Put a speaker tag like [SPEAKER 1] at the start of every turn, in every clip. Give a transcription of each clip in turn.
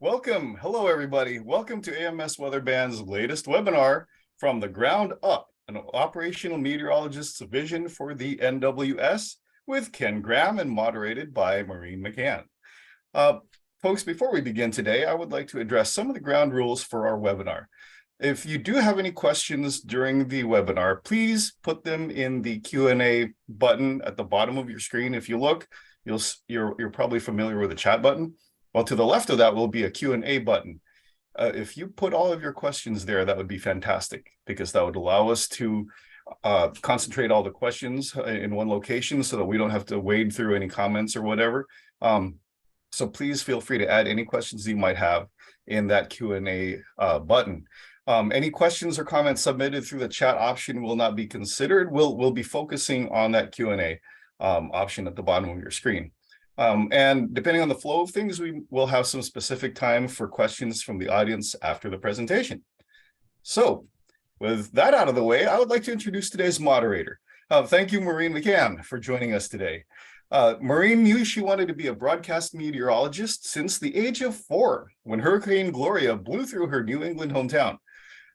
[SPEAKER 1] Welcome. Hello, everybody. Welcome to AMS Weather Band's latest webinar, From the Ground Up, an operational meteorologist's vision for the NWS, with Ken Graham and moderated by Maureen McCann. Folks, before we begin today, I would like to address some of the ground rules for our webinar. If you do have any questions during the webinar, please put them in the Q&A button at the bottom of your screen. If you look, you're probably familiar with the chat button. Well, to the left of that will be a Q&A button. If you put all of your questions there, that would be fantastic, because that would allow us to concentrate all the questions in one location so that we don't have to wade through any comments or whatever. So please feel free to add any questions you might have in that Q&A button. Any questions or comments submitted through the chat option will not be considered. We'll be focusing on that Q&A option at the bottom of your screen. And depending on the flow of things, we will have some specific time for questions from the audience after the presentation. So with that out of the way, I would like to introduce today's moderator. Thank you, Maureen McCann, for joining us today. Maureen knew she wanted to be a broadcast meteorologist since the age of 4, when Hurricane Gloria blew through her New England hometown.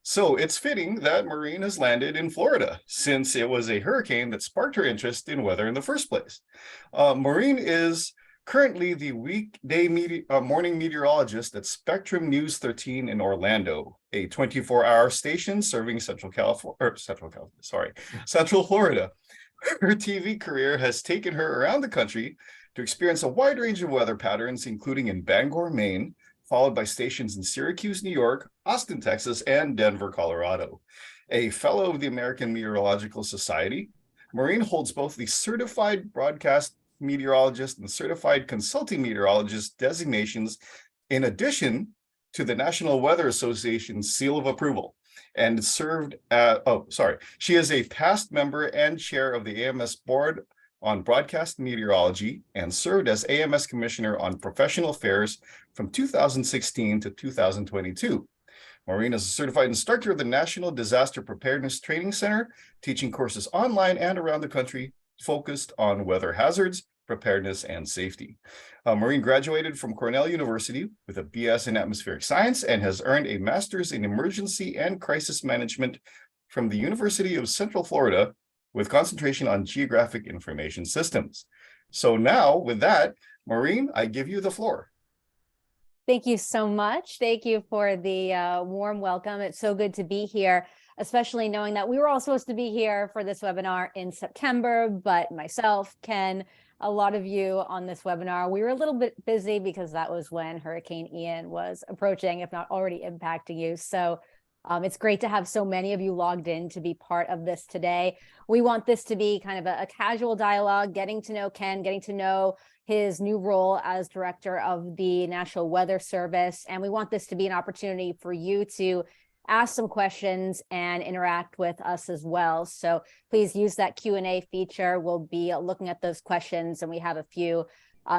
[SPEAKER 1] So it's fitting that Maureen has landed in Florida, since it was a hurricane that sparked her interest in weather in the first place. Maureen is currently the weekday morning meteorologist at Spectrum News 13 in Orlando, a 24-hour station serving Central Florida. Her TV career has taken her around the country to experience a wide range of weather patterns, including in Bangor, Maine, followed by stations in Syracuse, New York, Austin, Texas, and Denver, Colorado. A fellow of the American Meteorological Society, Maureen holds both the Certified Broadcast Meteorologist and Certified Consulting Meteorologist designations, in addition to the National Weather Association's seal of approval, and she is a past member and chair of the AMS Board on Broadcast Meteorology and served as AMS Commissioner on Professional Affairs from 2016 to 2022. Maureen is a certified instructor of the National Disaster Preparedness Training Center, teaching courses online and around the country focused on weather hazards, preparedness, and safety. Maureen graduated from Cornell University with a BS in Atmospheric Science and has earned a Master's in Emergency and Crisis Management from the University of Central Florida, with concentration on geographic information systems. So now, with that, Maureen, I give you the floor.
[SPEAKER 2] Thank you so much. Thank you for the warm welcome. It's so good to be here, especially knowing that we were all supposed to be here for this webinar in September, but myself, Ken, a lot of you on this webinar, we were a little bit busy because that was when Hurricane Ian was approaching, if not already impacting you. So it's great to have so many of you logged in to be part of this today. We want this to be kind of a casual dialogue, getting to know Ken, getting to know his new role as director of the National Weather Service. And we want this to be an opportunity for you to ask some questions and interact with us as well. So please use that Q&A feature. We'll be looking at those questions, and we have a few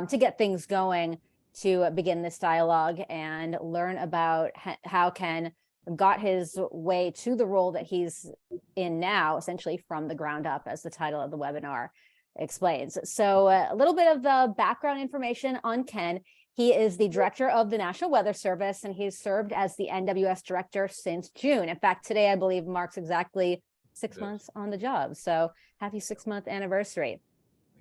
[SPEAKER 2] to get things going to begin this dialogue and learn about how Ken got his way to the role that he's in now, essentially from the ground up, as the title of the webinar explains. So a little bit of the background information on Ken. He is the director of the National Weather Service, and he's served as the NWS Director since June. In fact, today, I believe, marks exactly 6 months on the job. So happy 6-month anniversary.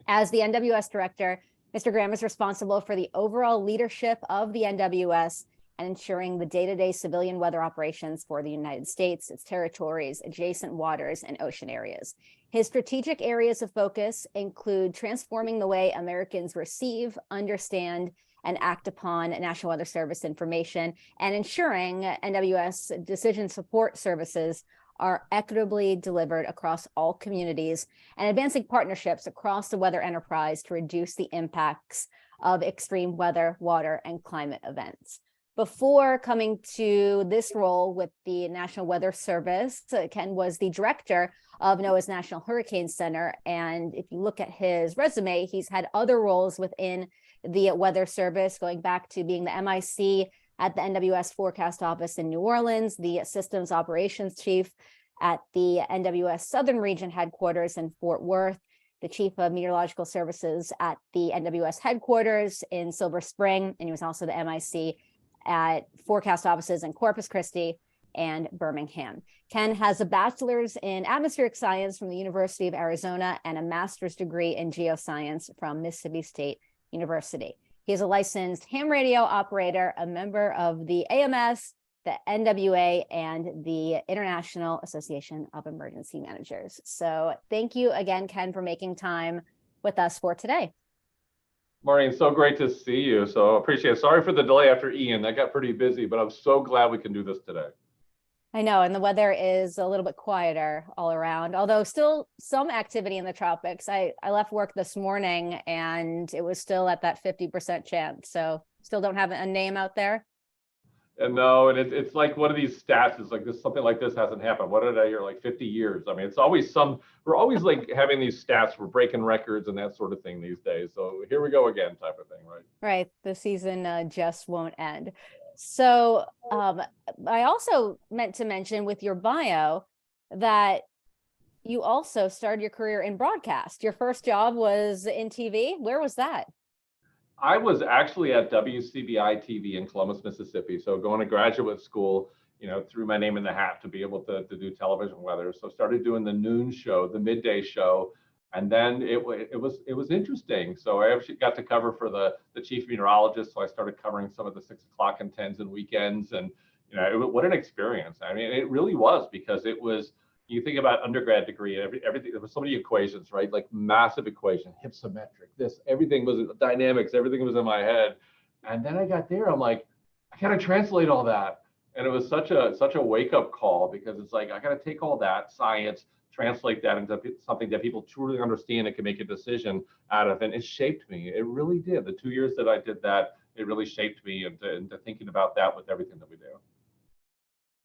[SPEAKER 2] As the NWS Director, Mr. Graham is responsible for the overall leadership of the NWS and ensuring the day-to-day civilian weather operations for the United States, its territories, adjacent waters, and ocean areas. His strategic areas of focus include transforming the way Americans receive, understand, and act upon National Weather Service information, and ensuring NWS decision support services are equitably delivered across all communities, and advancing partnerships across the weather enterprise to reduce the impacts of extreme weather, water, and climate events. Before coming to this role with the National Weather Service, Ken was the director of NOAA's National Hurricane Center. And if you look at his resume, he's had other roles within the Weather Service, going back to being the MIC at the NWS Forecast Office in New Orleans, the Systems Operations Chief at the NWS Southern Region Headquarters in Fort Worth, the Chief of Meteorological Services at the NWS Headquarters in Silver Spring, and he was also the MIC at forecast offices in Corpus Christi and Birmingham. Ken has a bachelor's in atmospheric science from the University of Arizona and a master's degree in geoscience from Mississippi State University. He is a licensed ham radio operator, a member of the AMS, the NWA, and the International Association of Emergency Managers. So thank you again, Ken, for making time with us for today.
[SPEAKER 3] Maureen, so great to see you. So appreciate it. Sorry for the delay after Ian. That got pretty busy, but I'm so glad we can do this today.
[SPEAKER 2] I know, and the weather is a little bit quieter all around, although still some activity in the tropics. I left work this morning and it was still at that 50% chance. So still don't have a name out there.
[SPEAKER 3] And no, and it's like one of these stats is like this, something like this hasn't happened. What did I hear? Like 50 years. I mean, it's always we're always like having these stats, we're breaking records and that sort of thing these days. So here we go again type of thing, right?
[SPEAKER 2] Right. The season just won't end. So I also meant to mention with your bio that you also started your career in broadcast. Your first job was in TV. Where was that?
[SPEAKER 3] I was actually at WCBI TV in Columbus, Mississippi. So going to graduate school, threw my name in the hat to be able to do television weather. So started doing the noon show, the midday show. And then it was interesting. So I actually got to cover for the chief meteorologist. So I started covering some of the 6 o'clock and 10s and weekends. And what an experience. I mean, it really was, because it was, you think about undergrad degree, everything, there was so many equations, right? Like massive equation, hypsometric, everything was dynamics, everything was in my head. And then I got there, I'm like, I gotta translate all that. And it was such a wake up call, because it's like, I gotta take all that science, translate that into something that people truly understand and can make a decision out of. And it shaped me. It really did. The 2 years that I did that, it really shaped me into thinking about that with everything that we do.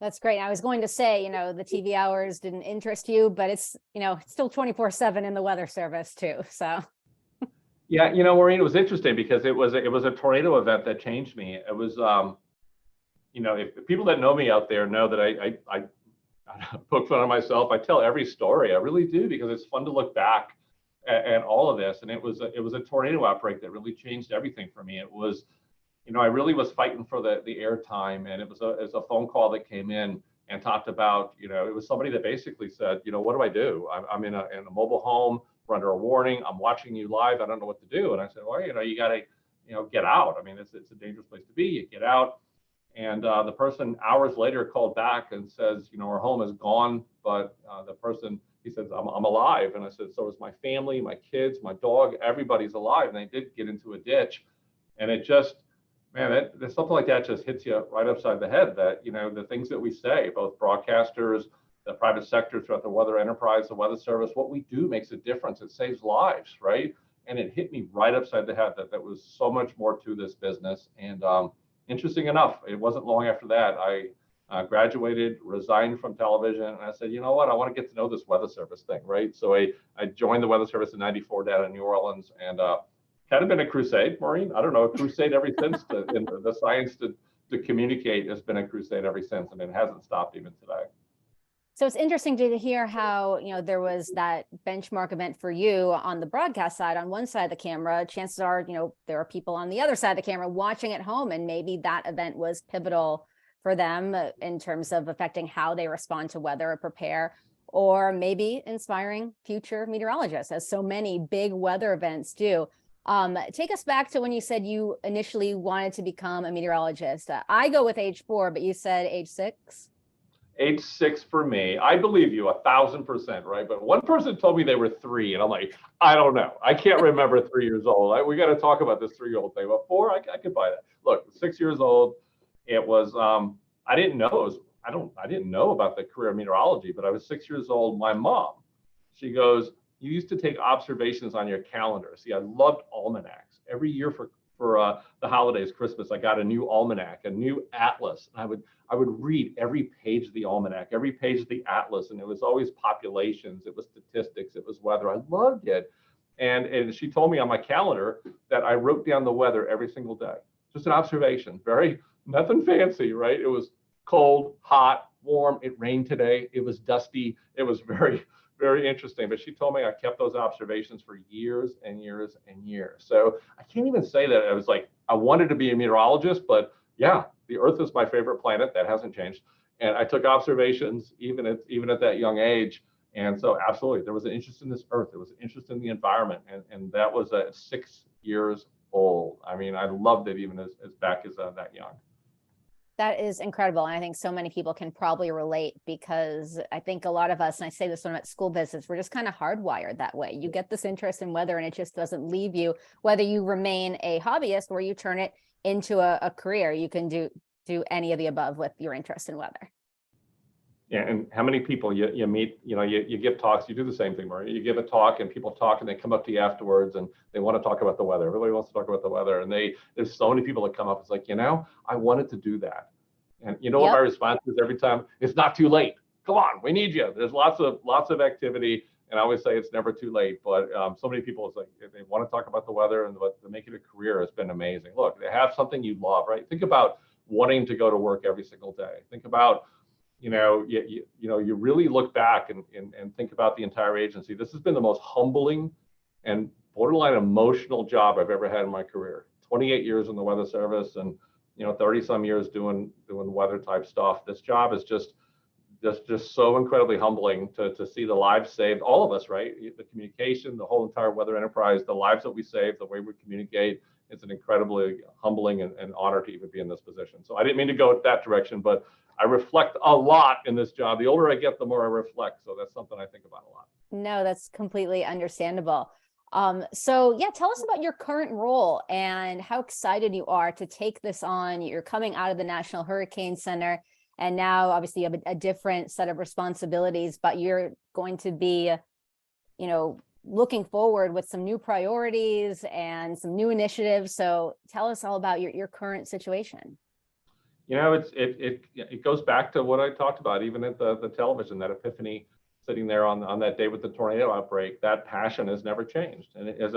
[SPEAKER 2] That's great. I was going to say, the TV hours didn't interest you, but it's, it's still 24/7 in the weather service too. So.
[SPEAKER 3] Yeah, Maureen, it was interesting because it was a tornado event that changed me. It was, if people that know me out there know that I poke fun of myself. I tell every story. I really do, because it's fun to look back at all of this. And it was a tornado outbreak that really changed everything for me. It was, I really was fighting for the airtime, and it was a phone call that came in and talked about, it was somebody that basically said, what do I do? I'm in a mobile home. We're under a warning. I'm watching you live. I don't know what to do. And I said, well, you got to, get out. I mean, it's a dangerous place to be. You get out. And the person hours later called back and says, our home is gone, but the person, he says, I'm alive. And I said, so is my family, my kids, my dog, everybody's alive. And they did get into a ditch. And it just, man, something like that just hits you right upside the head, that, the things that we say, both broadcasters, the private sector throughout the weather enterprise, the weather service, what we do makes a difference. It saves lives, right? And it hit me right upside the head that there was so much more to this business. And interesting enough, it wasn't long after that, I graduated, resigned from television, and I said, you know what, I want to get to know this weather service thing, right? So I joined the weather service in '94 down in New Orleans, and kind of been a crusade, Maureen. I don't know, a crusade ever since. The science to communicate has been a crusade ever since, and it hasn't stopped even today.
[SPEAKER 2] So it's interesting to hear how, there was that benchmark event for you on the broadcast side, on one side of the camera. Chances are, there are people on the other side of the camera watching at home, and maybe that event was pivotal for them in terms of affecting how they respond to weather or prepare, or maybe inspiring future meteorologists, as so many big weather events do. Take us back to when you said you initially wanted to become a meteorologist. I go with age 4, but you said age 6?
[SPEAKER 3] Age 6 for me. I believe you 1,000%, right? But one person told me they were 3, and I'm like, I don't know. I can't remember 3 years old. We got to talk about this 3-year-old thing. But 4, I could buy that. Look, 6 years old. It was. I didn't know. I didn't know about the career of meteorology, but I was 6 years old. My mom, she goes, you used to take observations on your calendar. See, I loved almanacs. Every year for the holidays, Christmas, I got a new almanac, a new atlas. And I would read every page of the almanac, every page of the atlas, and it was always populations, it was statistics, it was weather. I loved it. And she told me on my calendar that I wrote down the weather every single day. Just an observation, nothing fancy, right? It was cold, hot, warm. It rained today. It was dusty. It was very, very interesting. But she told me I kept those observations for years and years and years. So I can't even say that I was like, I wanted to be a meteorologist, but yeah, the Earth is my favorite planet. That hasn't changed. And I took observations even at that young age. And so absolutely, there was an interest in this Earth. There was an interest in the environment. And that was at 6 years old. I mean, I loved it even as back as that young.
[SPEAKER 2] That is incredible. And I think so many people can probably relate, because I think a lot of us, and I say this when I'm at school visits, we're just kind of hardwired that way. You get this interest in weather and it just doesn't leave you, whether you remain a hobbyist or you turn it into a career. You can do any of the above with your interest in weather.
[SPEAKER 3] Yeah, and how many people you meet, you give talks, you do the same thing, Maria. You give a talk and people talk and they come up to you afterwards and they want to talk about the weather. Everybody wants to talk about the weather. And there's so many people that come up. It's like, I wanted to do that. And you know what my response is every time? It's not too late. Come on, we need you. There's lots of activity. And I always say it's never too late. But so many people, it's like, if they want to talk about the weather and what to make it a career has been amazing. Look, they have something you love, right? Think about wanting to go to work every single day. Think about, you really look back and think about the entire agency. This has been the most humbling and borderline emotional job I've ever had in my career. 28 years in the Weather Service and 30 some years doing weather type stuff. This job is just so incredibly humbling to see the lives saved, all of us, right? The communication, the whole entire weather enterprise, the lives that we save, the way we communicate. It's an incredibly humbling and honor to even be in this position. So I didn't mean to go that direction, but I reflect a lot in this job. The older I get, the more I reflect. So that's something I think about a lot.
[SPEAKER 2] No, that's completely understandable. So yeah, tell us about your current role and how excited you are to take this on. You're coming out of the National Hurricane Center, and now obviously you have a different set of responsibilities, but you're going to be, looking forward with some new priorities and some new initiatives. So tell us all about your current situation.
[SPEAKER 3] It goes back to what I talked about, even at the television, that epiphany sitting there on that day with the tornado outbreak. That passion has never changed. And as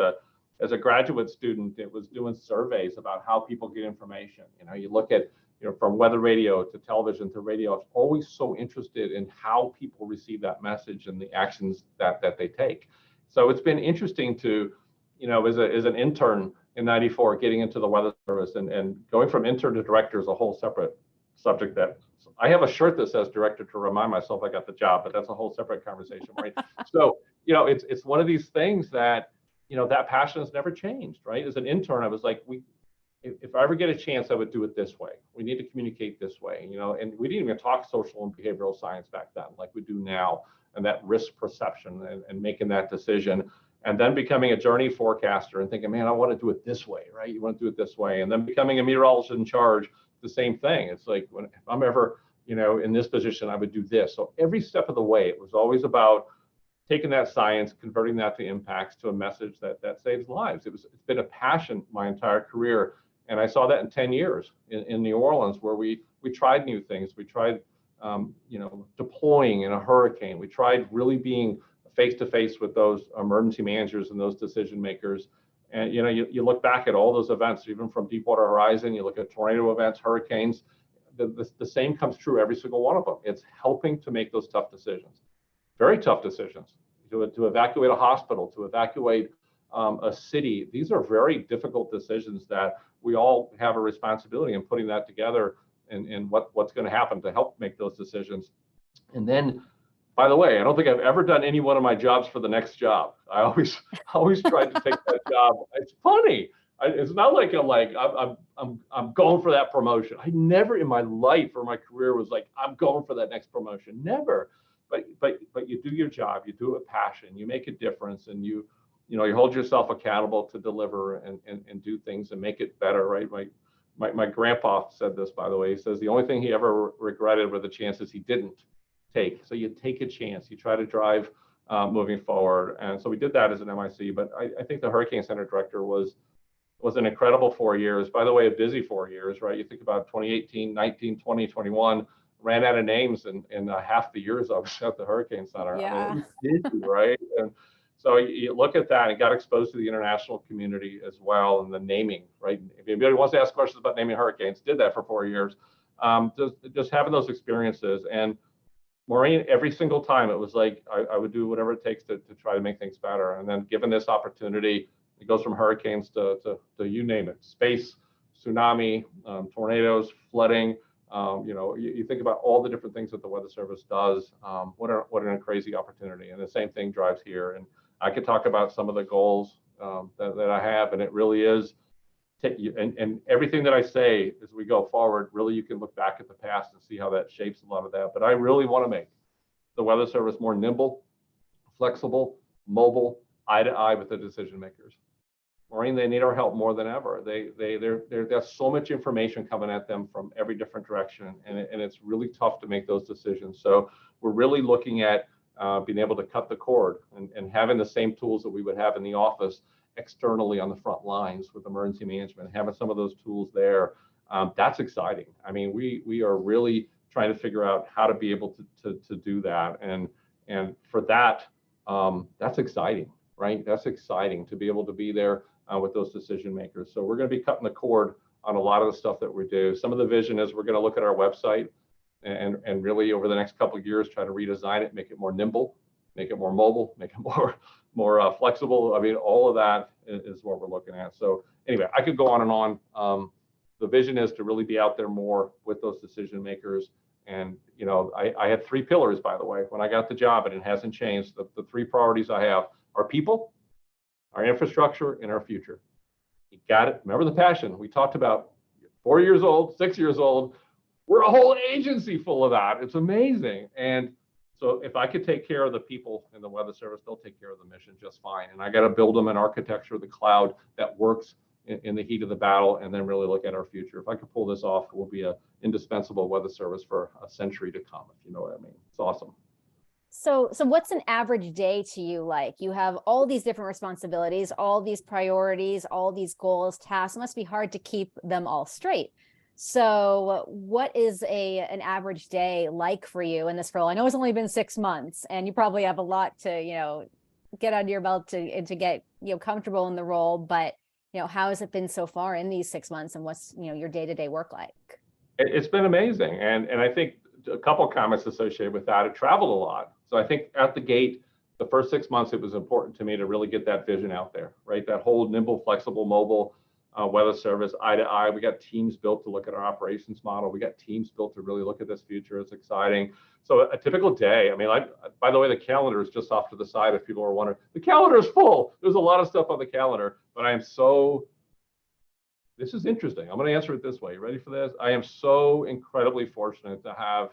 [SPEAKER 3] a graduate student, it was doing surveys about how people get information. You look at, from weather radio to television to radio, it's always so interested in how people receive that message and the actions that they take. So it's been interesting to, as an intern in '94, getting into the Weather Service and going from intern to director is a whole separate subject. That I have a shirt that says director to remind myself I got the job, but that's a whole separate conversation, right? So, it's one of these things that, that passion has never changed, right? As an intern, I was like, if I ever get a chance, I would do it this way. We need to communicate this way, and we didn't even talk social and behavioral science back then like we do now, and that risk perception and making that decision. And then becoming a journey forecaster and thinking, man, I want to do it this way, right? You want to do it this way. And then becoming a meteorologist in charge, the same thing. It's like, if I'm ever, in this position, I would do this. So every step of the way, it was always about taking that science, converting that to impacts, to a message that saves lives. It's been a passion my entire career. And I saw that in 10 years in New Orleans, where we tried new things. We tried, deploying in a hurricane. We tried really being face-to-face with those emergency managers and those decision makers. And you look back at all those events, even from Deepwater Horizon, you look at tornado events, hurricanes, the same comes true every single one of them. It's helping to make those tough decisions, very tough decisions, to evacuate a hospital, to evacuate a city. These are very difficult decisions that we all have a responsibility in putting that together and what's going to happen to help make those decisions. And then, by the way, I don't think I've ever done any one of my jobs for the next job. I always tried to take that job. It's funny. It's not like I'm going for that promotion. I never in my life or my career was like, I'm going for that next promotion. Never. But you do your job. You do it with passion. You make a difference, and you hold yourself accountable to deliver and do things and make it better. Right. My grandpa said this, by the way. He says the only thing he ever regretted were the chances he didn't take. So you take a chance, you try to drive moving forward. And so we did that as an MIC, but I think the Hurricane Center director was an incredible 4 years. By the way, a busy 4 years, right? You think about 2018, 19, 20, 21, ran out of names in half the years I was at the Hurricane Center.
[SPEAKER 2] Yeah.
[SPEAKER 3] I mean, it was busy, right? And so you look at that and got exposed to the international community as well, and the naming, right? If anybody wants to ask questions about naming hurricanes, did that for 4 years. Just having those experiences. And Maureen, every single time it was like I would do whatever it takes to try to make things better. And then given this opportunity, it goes from hurricanes to you name it, space, tsunami, tornadoes, flooding. You think about all the different things that the Weather Service does. What a crazy opportunity. And the same thing drives here. And I could talk about some of the goals that I have, and it really is, and everything that I say as we go forward, really you can look back at the past and see how that shapes a lot of that. But I really want to make the Weather Service more nimble, flexible, mobile, eye to eye with the decision makers. Maureen, they need our help more than ever. There's so much information coming at them from every different direction, and it's really tough to make those decisions. So we're really looking at being able to cut the cord and having the same tools that we would have in the office externally on the front lines with emergency management, having some of those tools there. That's exciting. I mean, we are really trying to figure out how to be able to do that. And for that, that's exciting, right? That's exciting to be able to be there with those decision makers. So we're going to be cutting the cord on a lot of the stuff that we do. Some of the vision is we're going to look at our website and really over the next couple of years try to redesign it, make it more nimble, make it more mobile, make it more flexible. I mean, all of that is what we're looking at. So anyway, I could go on and on. The vision is to really be out there more with those decision makers. And I had 3 pillars, by the way, when I got the job, and it hasn't changed. The 3 priorities I have are people, our infrastructure, and our future. You got it. Remember the passion we talked about. 4 years old, 6 years old. We're a whole agency full of that. It's amazing. And so if I could take care of the people in the Weather Service, they'll take care of the mission just fine. And I got to build them an architecture of the cloud that works in the heat of the battle, and then really look at our future. If I could pull this off, it will be an indispensable Weather Service for a century to come, if you know what I mean. It's awesome.
[SPEAKER 2] So what's an average day to you like? You have all these different responsibilities, all these priorities, all these goals, tasks. It must be hard to keep them all straight. So what is an average day like for you in this role? I know it's only been 6 months, and you probably have a lot to, get under your belt to get, comfortable in the role. But, how has it been so far in these 6 months, and what's, your day-to-day work like?
[SPEAKER 3] It's been amazing. And I think a couple of comments associated with that. I traveled a lot. So I think at the gate, the first 6 months, it was important to me to really get that vision out there, right? That whole nimble, flexible, mobile Weather Service, eye to eye. We got teams built to look at our operations model. We got teams built to really look at this future. It's exciting. So a typical day, I mean, by the way, the calendar is just off to the side if people are wondering. The calendar is full. There's a lot of stuff on the calendar, but this is interesting. I'm going to answer it this way. You ready for this? I am so incredibly fortunate to have,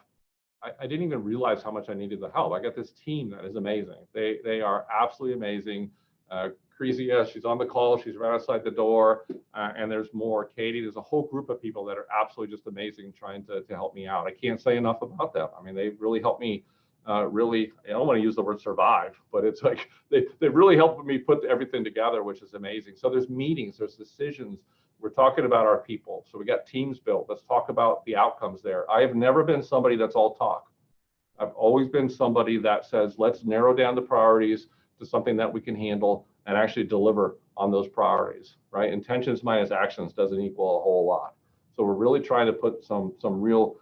[SPEAKER 3] I didn't even realize how much I needed the help. I got this team that is amazing. They are absolutely amazing. Creasia, she's on the call. She's right outside the door. And there's more. Katie, there's a whole group of people that are absolutely just amazing trying to help me out. I can't say enough about them. I mean, they really helped me really, I don't want to use the word survive, but it's like they really helped me put everything together, which is amazing. So there's meetings, there's decisions. We're talking about our people. So we got teams built. Let's talk about the outcomes there. I have never been somebody that's all talk. I've always been somebody that says, let's narrow down the priorities to something that we can handle and actually deliver on those priorities, right? Intentions minus actions doesn't equal a whole lot. So we're really trying to put some real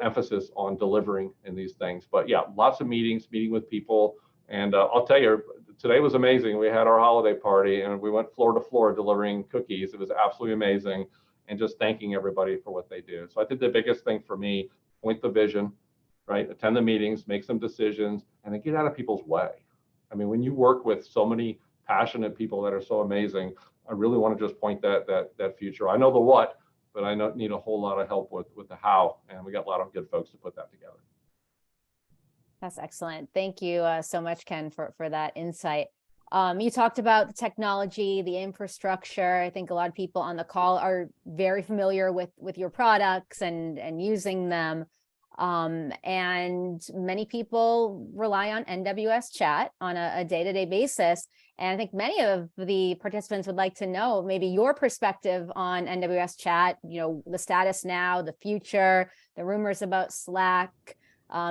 [SPEAKER 3] emphasis on delivering in these things. But yeah, lots of meeting with people. And I'll tell you, today was amazing. We had our holiday party and we went floor to floor delivering cookies. It was absolutely amazing. And just thanking everybody for what they do. So I think the biggest thing for me, point the vision, right? Attend the meetings, make some decisions, and then get out of people's way. I mean, when you work with so many passionate people that are so amazing, I really want to just point that future. I know the what, but I need a whole lot of help with the how. And we got a lot of good folks to put that together.
[SPEAKER 2] That's excellent. Thank you so much, Ken, for that insight. You talked about the technology, the infrastructure. I think a lot of people on the call are very familiar with your products and using them. And many people rely on NWS chat on a day-to-day basis. And I think many of the participants would like to know maybe your perspective on NWS chat, the status now, the future, the rumors about Slack,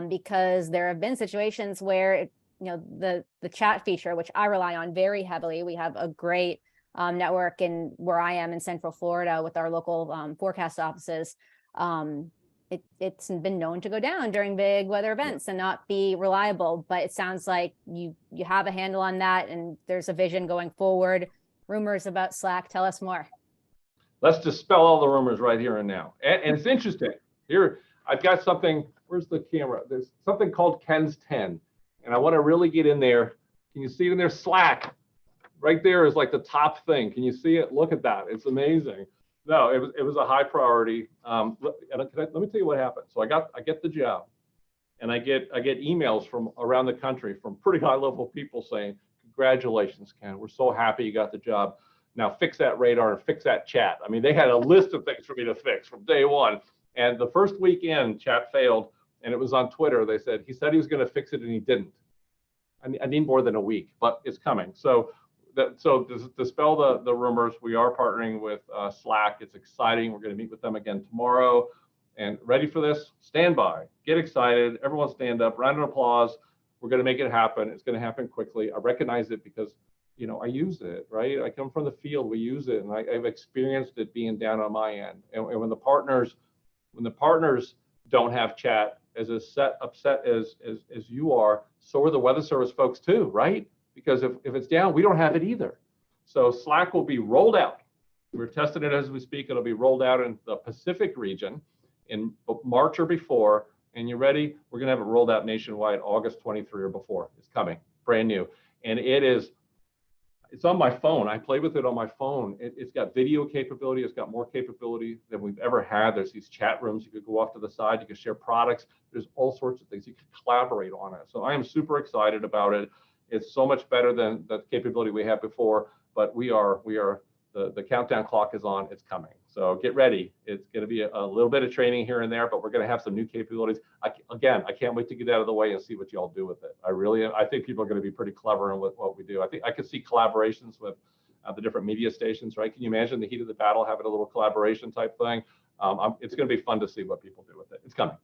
[SPEAKER 2] because there have been situations where, the chat feature, which I rely on very heavily. We have a great network in where I am in Central Florida with our local forecast offices. It's been known to go down during big weather events and not be reliable, but it sounds like you have a handle on that and there's a vision going forward. Rumors about Slack, tell us more.
[SPEAKER 3] Let's dispel all the rumors right here and now. And it's interesting. Here, I've got something. Where's the camera? There's something called Ken's 10. And I want to really get in there. Can you see it in there? Slack. Right there is like the top thing. Can you see it? Look at that. It's amazing. No, it was a high priority. Let me tell you what happened. So I get the job, and I get emails from around the country from pretty high level people saying, "Congratulations, Ken. We're so happy you got the job. Now fix that radar and fix that chat." I mean, they had a list of things for me to fix from day one. And the first weekend, chat failed, and it was on Twitter. They said he was going to fix it, and he didn't. I need more than a week, but it's coming. So to dispel the rumors, we are partnering with Slack. It's exciting. We're going to meet with them again tomorrow. And ready for this? Stand by. Get excited. Everyone stand up. Round of applause. We're going to make it happen. It's going to happen quickly. I recognize it because, you know, I use it, right? I come from the field. We use it, and I've experienced it being down on my end. And when the partners don't have chat as upset as you are, so are the Weather Service folks too, right? Because if it's down, we don't have it either. So Slack will be rolled out. We're testing it as we speak. It'll be rolled out in the Pacific region in March or before. And you ready? We're going to have it rolled out nationwide August 23 or before. It's coming, brand new. And it's on my phone. I play with it on my phone. It's got video capability. It's got more capability than we've ever had. There's these chat rooms. You could go off to the side. You could share products. There's all sorts of things. You could collaborate on it. So I am super excited about it. It's so much better than the capability we had before, but the countdown clock is on. It's coming. So get ready. It's going to be a little bit of training here and there, but we're going to have some new capabilities. I can't wait to get out of the way and see what y'all do with it. I think people are going to be pretty clever in what we do. I think I could see collaborations with the different media stations, right? Can you imagine the heat of the battle having a little collaboration type thing? It's going to be fun to see what people do with it. It's coming.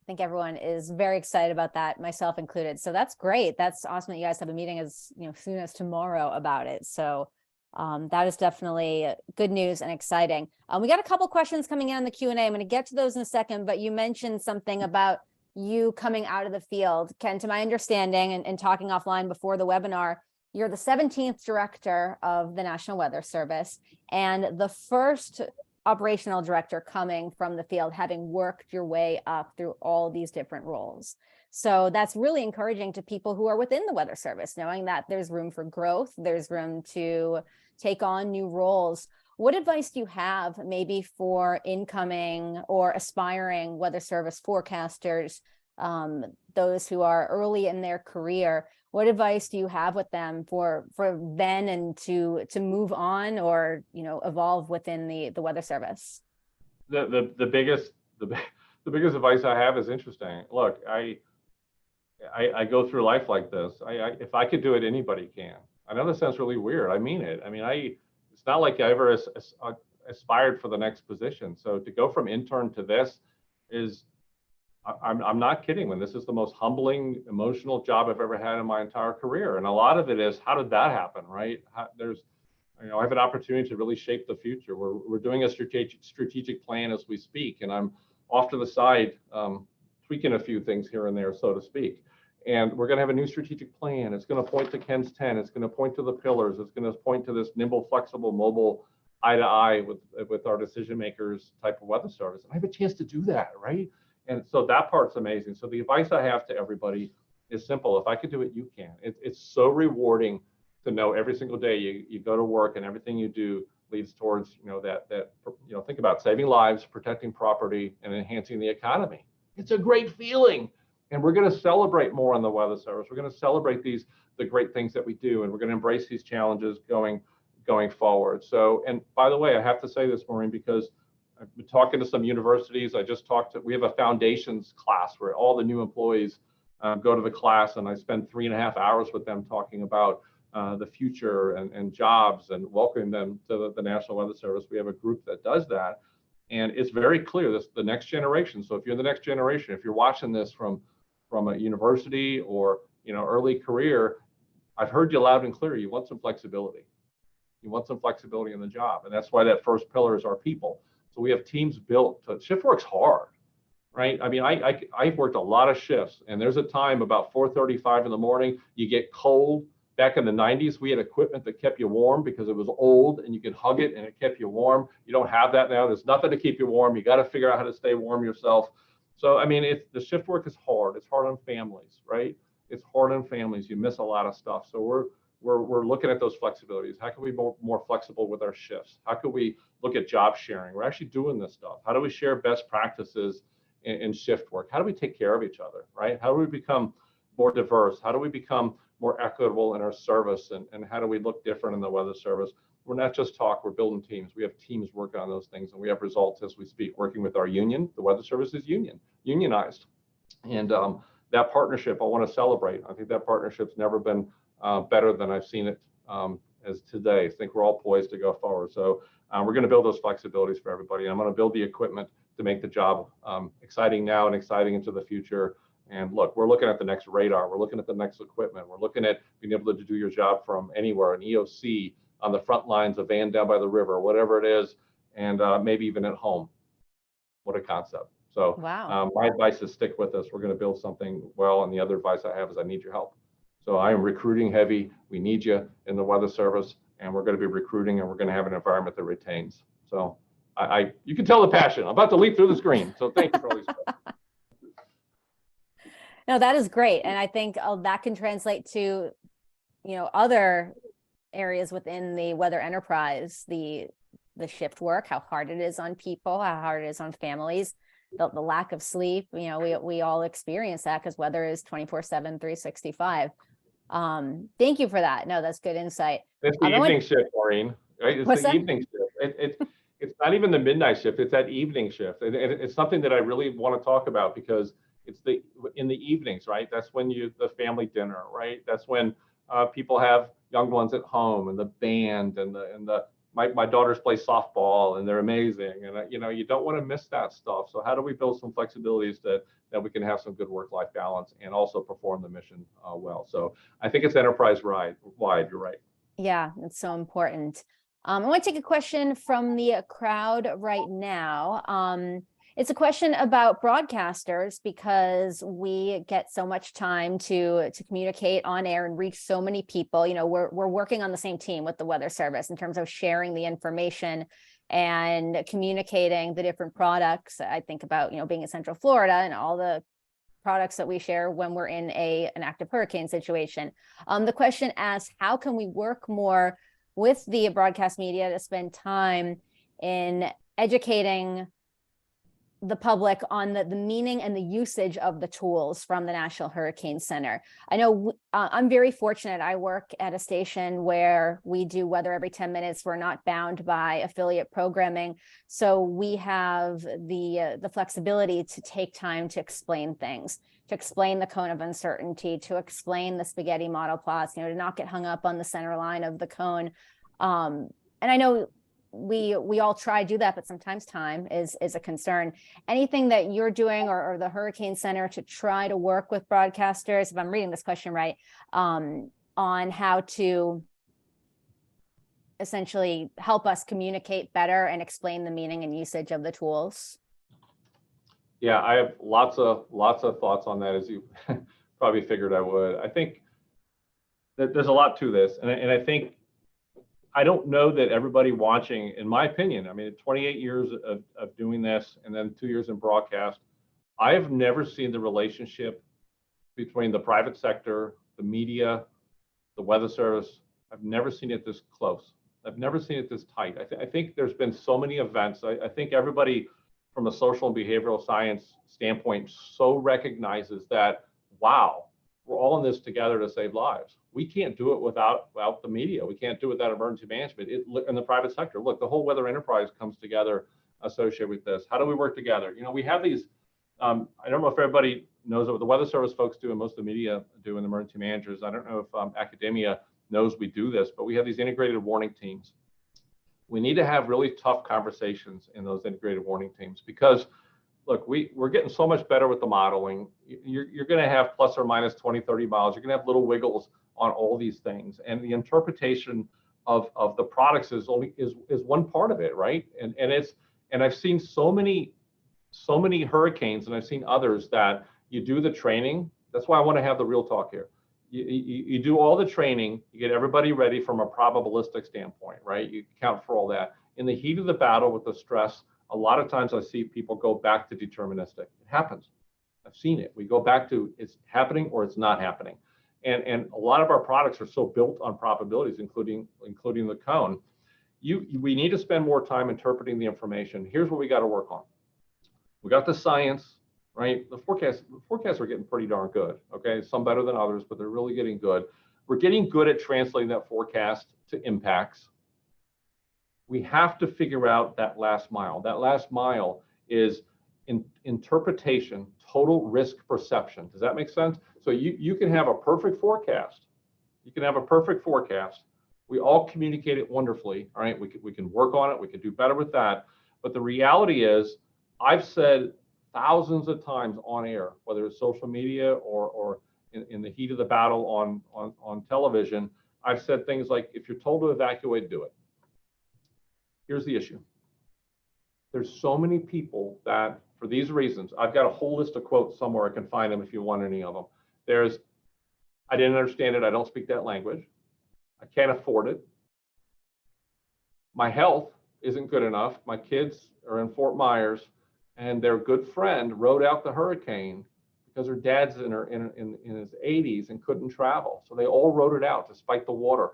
[SPEAKER 2] I think everyone is very excited about that, myself included. So that's great. That's awesome that you guys have a meeting as soon as tomorrow about it. So that is definitely good news and exciting. We got a couple questions coming in on the Q&A. I'm going to get to those in a second, but you mentioned something about you coming out of the field. Ken, to my understanding and talking offline before the webinar, you're the 17th director of the National Weather Service and the first operational director coming from the field, having worked your way up through all these different roles. So that's really encouraging to people who are within the Weather Service, knowing that there's room for growth, there's room to take on new roles. What advice do you have maybe for incoming or aspiring Weather Service forecasters, those who are early in their career? What advice do you have with them for then and to move on or evolve within the Weather Service?
[SPEAKER 3] The biggest advice I have is interesting. Look, I go through life like this. If I could do it, anybody can. I know this sounds really weird. I mean it. I mean, it's not like I ever aspired for the next position. So to go from intern to this is, I'm not kidding when this is the most humbling, emotional job I've ever had in my entire career. And a lot of it is, how did that happen, right? I have an opportunity to really shape the future. We're doing a strategic plan as we speak, and I'm off to the side tweaking a few things here and there, so to speak. And we're going to have a new strategic plan. It's going to point to Ken's 10. It's going to point to the pillars. It's going to point to this nimble, flexible, mobile, eye to eye with our decision makers type of weather service. And I have a chance to do that, right? And so that part's amazing. So the advice I have to everybody is simple. If I could do it, you can. It's so rewarding to know every single day you go to work and everything you do leads towards think about saving lives, protecting property, and enhancing the economy. It's a great feeling. And we're going to celebrate more on the Weather Service. We're going to celebrate the great things that we do, and we're going to embrace these challenges going forward. So, and by the way, I have to say this, Maureen, because I've been talking to some universities. We have a foundations class where all the new employees go to the class, and I spend 3.5 hours with them talking about the future and jobs and welcoming them to the National Weather Service. We have a group that does that. And it's very clear, the next generation. So if you're the next generation, if you're watching this from a university or early career, I've heard you loud and clear. You want some flexibility. You want some flexibility in the job. And that's why that first pillar is our people. So we have teams built to, shift work's hard, right? I mean, I've worked a lot of shifts, and there's a time about 4:35 in the morning, you get cold, Back in the 90s, we had equipment that kept you warm because it was old and you could hug it and it kept you warm. You don't have that now. There's nothing to keep you warm. You got to figure out how to stay warm yourself. So, I mean, the shift work is hard. It's hard on families, right? It's hard on families. You miss a lot of stuff. So we're looking at those flexibilities. How can we be more flexible with our shifts? How can we look at job sharing? We're actually doing this stuff. How do we share best practices in shift work? How do we take care of each other, right? How do we become more diverse? How do we become more equitable in our service? And how do we look different in the weather service? We're not just talk, we're building teams. We have teams working on those things, and we have results as we speak, working with our union. The weather service is unionized. And that partnership, I want to celebrate. I think that partnership's never been better than I've seen it as today. I think we're all poised to go forward. So we're going to build those flexibilities for everybody. I'm going to build the equipment to make the job exciting now and exciting into the future. And look, we're looking at the next radar. We're looking at the next equipment. We're looking at being able to do your job from anywhere, an EOC, on the front lines, a van down by the river, whatever it is, and maybe even at home. What a concept. So
[SPEAKER 2] Wow.
[SPEAKER 3] my advice is stick with us. We're going to build something well. And the other advice I have is I need your help. So I am recruiting heavy. We need you in the weather service, and we're going to be recruiting, and we're going to have an environment that retains. So you can tell the passion. I'm about to leap through the screen. So thank you for all these stuff.
[SPEAKER 2] No, that is great. And I think that can translate to, other areas within the weather enterprise, the shift work, how hard it is on people, how hard it is on families, the lack of sleep. We all experience that because weather is 24/7, 365. Thank you for that. No, that's good insight.
[SPEAKER 3] It's the evening shift, Maureen. Right? It's the evening shift. It's not even the midnight shift. It's that evening shift. And it's something that I really want to talk about because it's in the evenings, right? That's when the family dinner, right? That's when people have young ones at home, and the band, and my daughters play softball, and they're amazing. And you don't want to miss that stuff. So how do we build some flexibilities that we can have some good work-life balance and also perform the mission well? So I think it's enterprise-wide. You're right.
[SPEAKER 2] Yeah, it's so important. I want to take a question from the crowd right now. It's a question about broadcasters because we get so much time to communicate on air and reach so many people. We're working on the same team with the Weather Service in terms of sharing the information and communicating the different products. I think about, being in Central Florida and all the products that we share when we're in an active hurricane situation. The question asks, how can we work more with the broadcast media to spend time in educating the public on the meaning and the usage of the tools from the National Hurricane Center? I know I'm very fortunate. I work at a station where we do weather every 10 minutes. We're not bound by affiliate programming. So we have the flexibility to take time to explain things, to explain the cone of uncertainty, to explain the spaghetti model plots, to not get hung up on the center line of the cone. And I know we all try to do that, but sometimes time is a concern. Anything that you're doing or the Hurricane Center to try to work with broadcasters, if I'm reading this question right, on how to essentially help us communicate better and explain the meaning and usage of the tools?
[SPEAKER 3] Yeah, I have lots of thoughts on that, as you probably figured I would. I think that there's a lot to this, and I think I don't know that everybody watching, in my opinion, 28 years of doing this and then 2 years in broadcast, I have never seen the relationship between the private sector, the media, the weather service. I've never seen it this close. I've never seen it this tight. I think there's been so many events. I think everybody from a social and behavioral science standpoint so recognizes that, wow, we're all in this together to save lives. We can't do it without the media. We can't do it without emergency management. In the private sector, look, the whole weather enterprise comes together associated with this. How do we work together? We have these, I don't know if everybody knows what the weather service folks do and most of the media do, and the emergency managers. I don't know if academia knows we do this, but we have these integrated warning teams. We need to have really tough conversations in those integrated warning teams because, look, we're getting so much better with the modeling. You're going to have plus or minus 20, 30 miles. You're going to have little wiggles on all these things. And the interpretation of the products is one part of it, right? And I've seen so many hurricanes, and I've seen others that you do the training. That's why I want to have the real talk here. you do all the training, you get everybody ready from a probabilistic standpoint, right? You account for all that. In the heat of the battle with the stress, a lot of times I see people go back to deterministic. It happens. I've seen it. We go back to it's happening or it's not happening. And a lot of our products are so built on probabilities, including the cone. We need to spend more time interpreting the information. Here's what we got to work on. We got the science, right? The forecasts are getting pretty darn good. Okay, some better than others, but they're really getting good. We're getting good at translating that forecast to impacts. We have to figure out that last mile. That last mile is interpretation, total risk perception. Does that make sense? So you can have a perfect forecast. You can have a perfect forecast. We all communicate it wonderfully. All right, we can work on it. We can do better with that. But the reality is, I've said thousands of times on air, whether it's social media or in the heat of the battle on television, I've said things like, if you're told to evacuate, do it. Here's the issue. There's so many people that, for these reasons, I've got a whole list of quotes somewhere. I can find them if you want any of them. There's, I didn't understand it. I don't speak that language. I can't afford it. My health isn't good enough. My kids are in Fort Myers, and their good friend rode out the hurricane because her dad's in his 80s and couldn't travel. So they all rode it out despite the water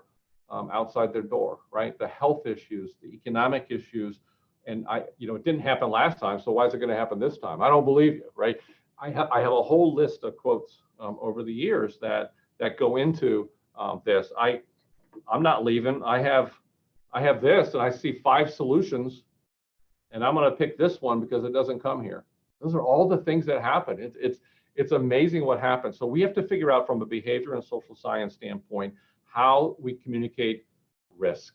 [SPEAKER 3] outside their door, right? The health issues, the economic issues. And it didn't happen last time, so why is it going to happen this time? I don't believe you, right? I have a whole list of quotes over the years that go into this. I'm not leaving. I have this, and I see 5 solutions, and I'm going to pick this one because it doesn't come here. Those are all the things that happen. It's amazing what happens. So we have to figure out from a behavior and social science standpoint how we communicate risk,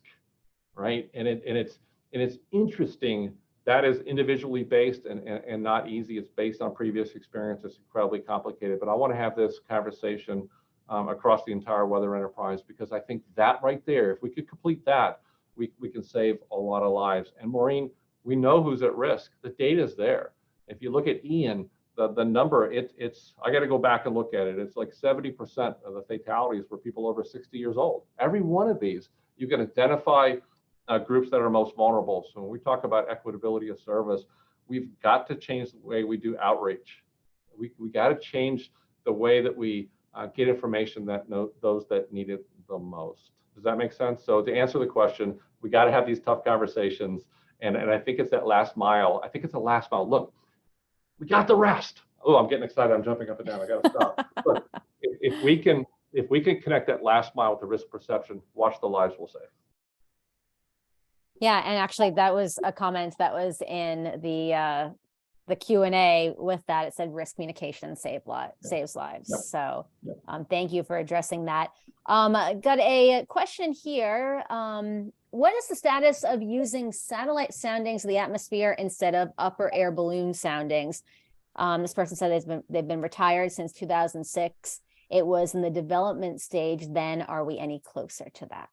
[SPEAKER 3] right? And it's interesting. That is individually based and not easy. It's based on previous experience. It's incredibly complicated. But I want to have this conversation across the entire weather enterprise, because I think that right there, if we could complete that, we can save a lot of lives. And Maureen, we know who's at risk. The data is there. If you look at Ian, the number, it's I got to go back and look at it. It's like 70% of the fatalities were people over 60 years old. Every one of these, you can identify groups that are most vulnerable. So when we talk about equitability of service, we've got to change the way we do outreach. We got to change the way that we get information that those that need it the most. Does that make sense? So to answer the question, we got to have these tough conversations. And I think it's that last mile. I think it's the last mile. Look, we got the rest. Oh, I'm getting excited. I'm jumping up and down. I got to stop. Look, if we can connect that last mile with the risk perception, watch the lives we'll save.
[SPEAKER 2] Yeah, and actually that was a comment that was in the Q&A with that. It said risk communication saves lives. Yep. So thank you for addressing that. Got a question here. What is the status of using satellite soundings of the atmosphere instead of upper air balloon soundings? This person said they've been retired since 2006. It was in the development stage then. Are we any closer to that?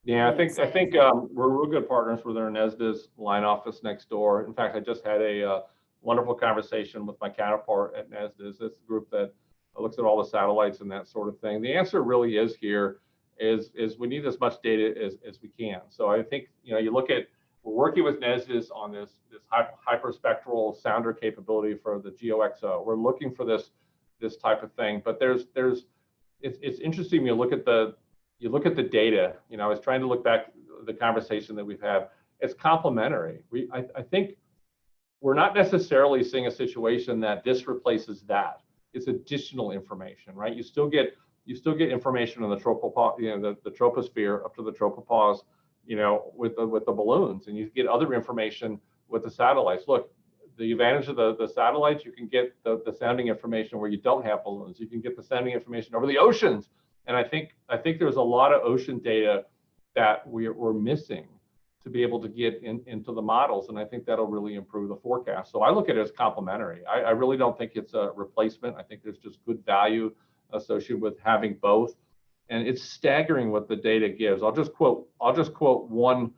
[SPEAKER 3] Yeah, I think we're real good partners with our NESDIS line office next door. In fact, I just had a wonderful conversation with my counterpart at NESDIS. This group that looks at all the satellites and that sort of thing. The answer really is here is we need as much data as we can. So I think you look at, we're working with NESDIS on this hyperspectral sounder capability for the GeoXO. We're looking for this type of thing, but it's interesting when you look at the data. I was trying to look back the conversation that we've had. It's complementary. I think we're not necessarily seeing a situation that this replaces that. It's additional information, right? You still get information on the the troposphere up to the tropopause, with the balloons, and you get other information with the satellites. Look, the advantage of the satellites, you can get the sounding information where you don't have balloons. You can get the sounding information over the oceans. And I think there's a lot of ocean data that we're missing to be able to get into the models. And I think that'll really improve the forecast. So I look at it as complementary. I really don't think it's a replacement. I think there's just good value associated with having both. And it's staggering what the data gives. I'll just quote one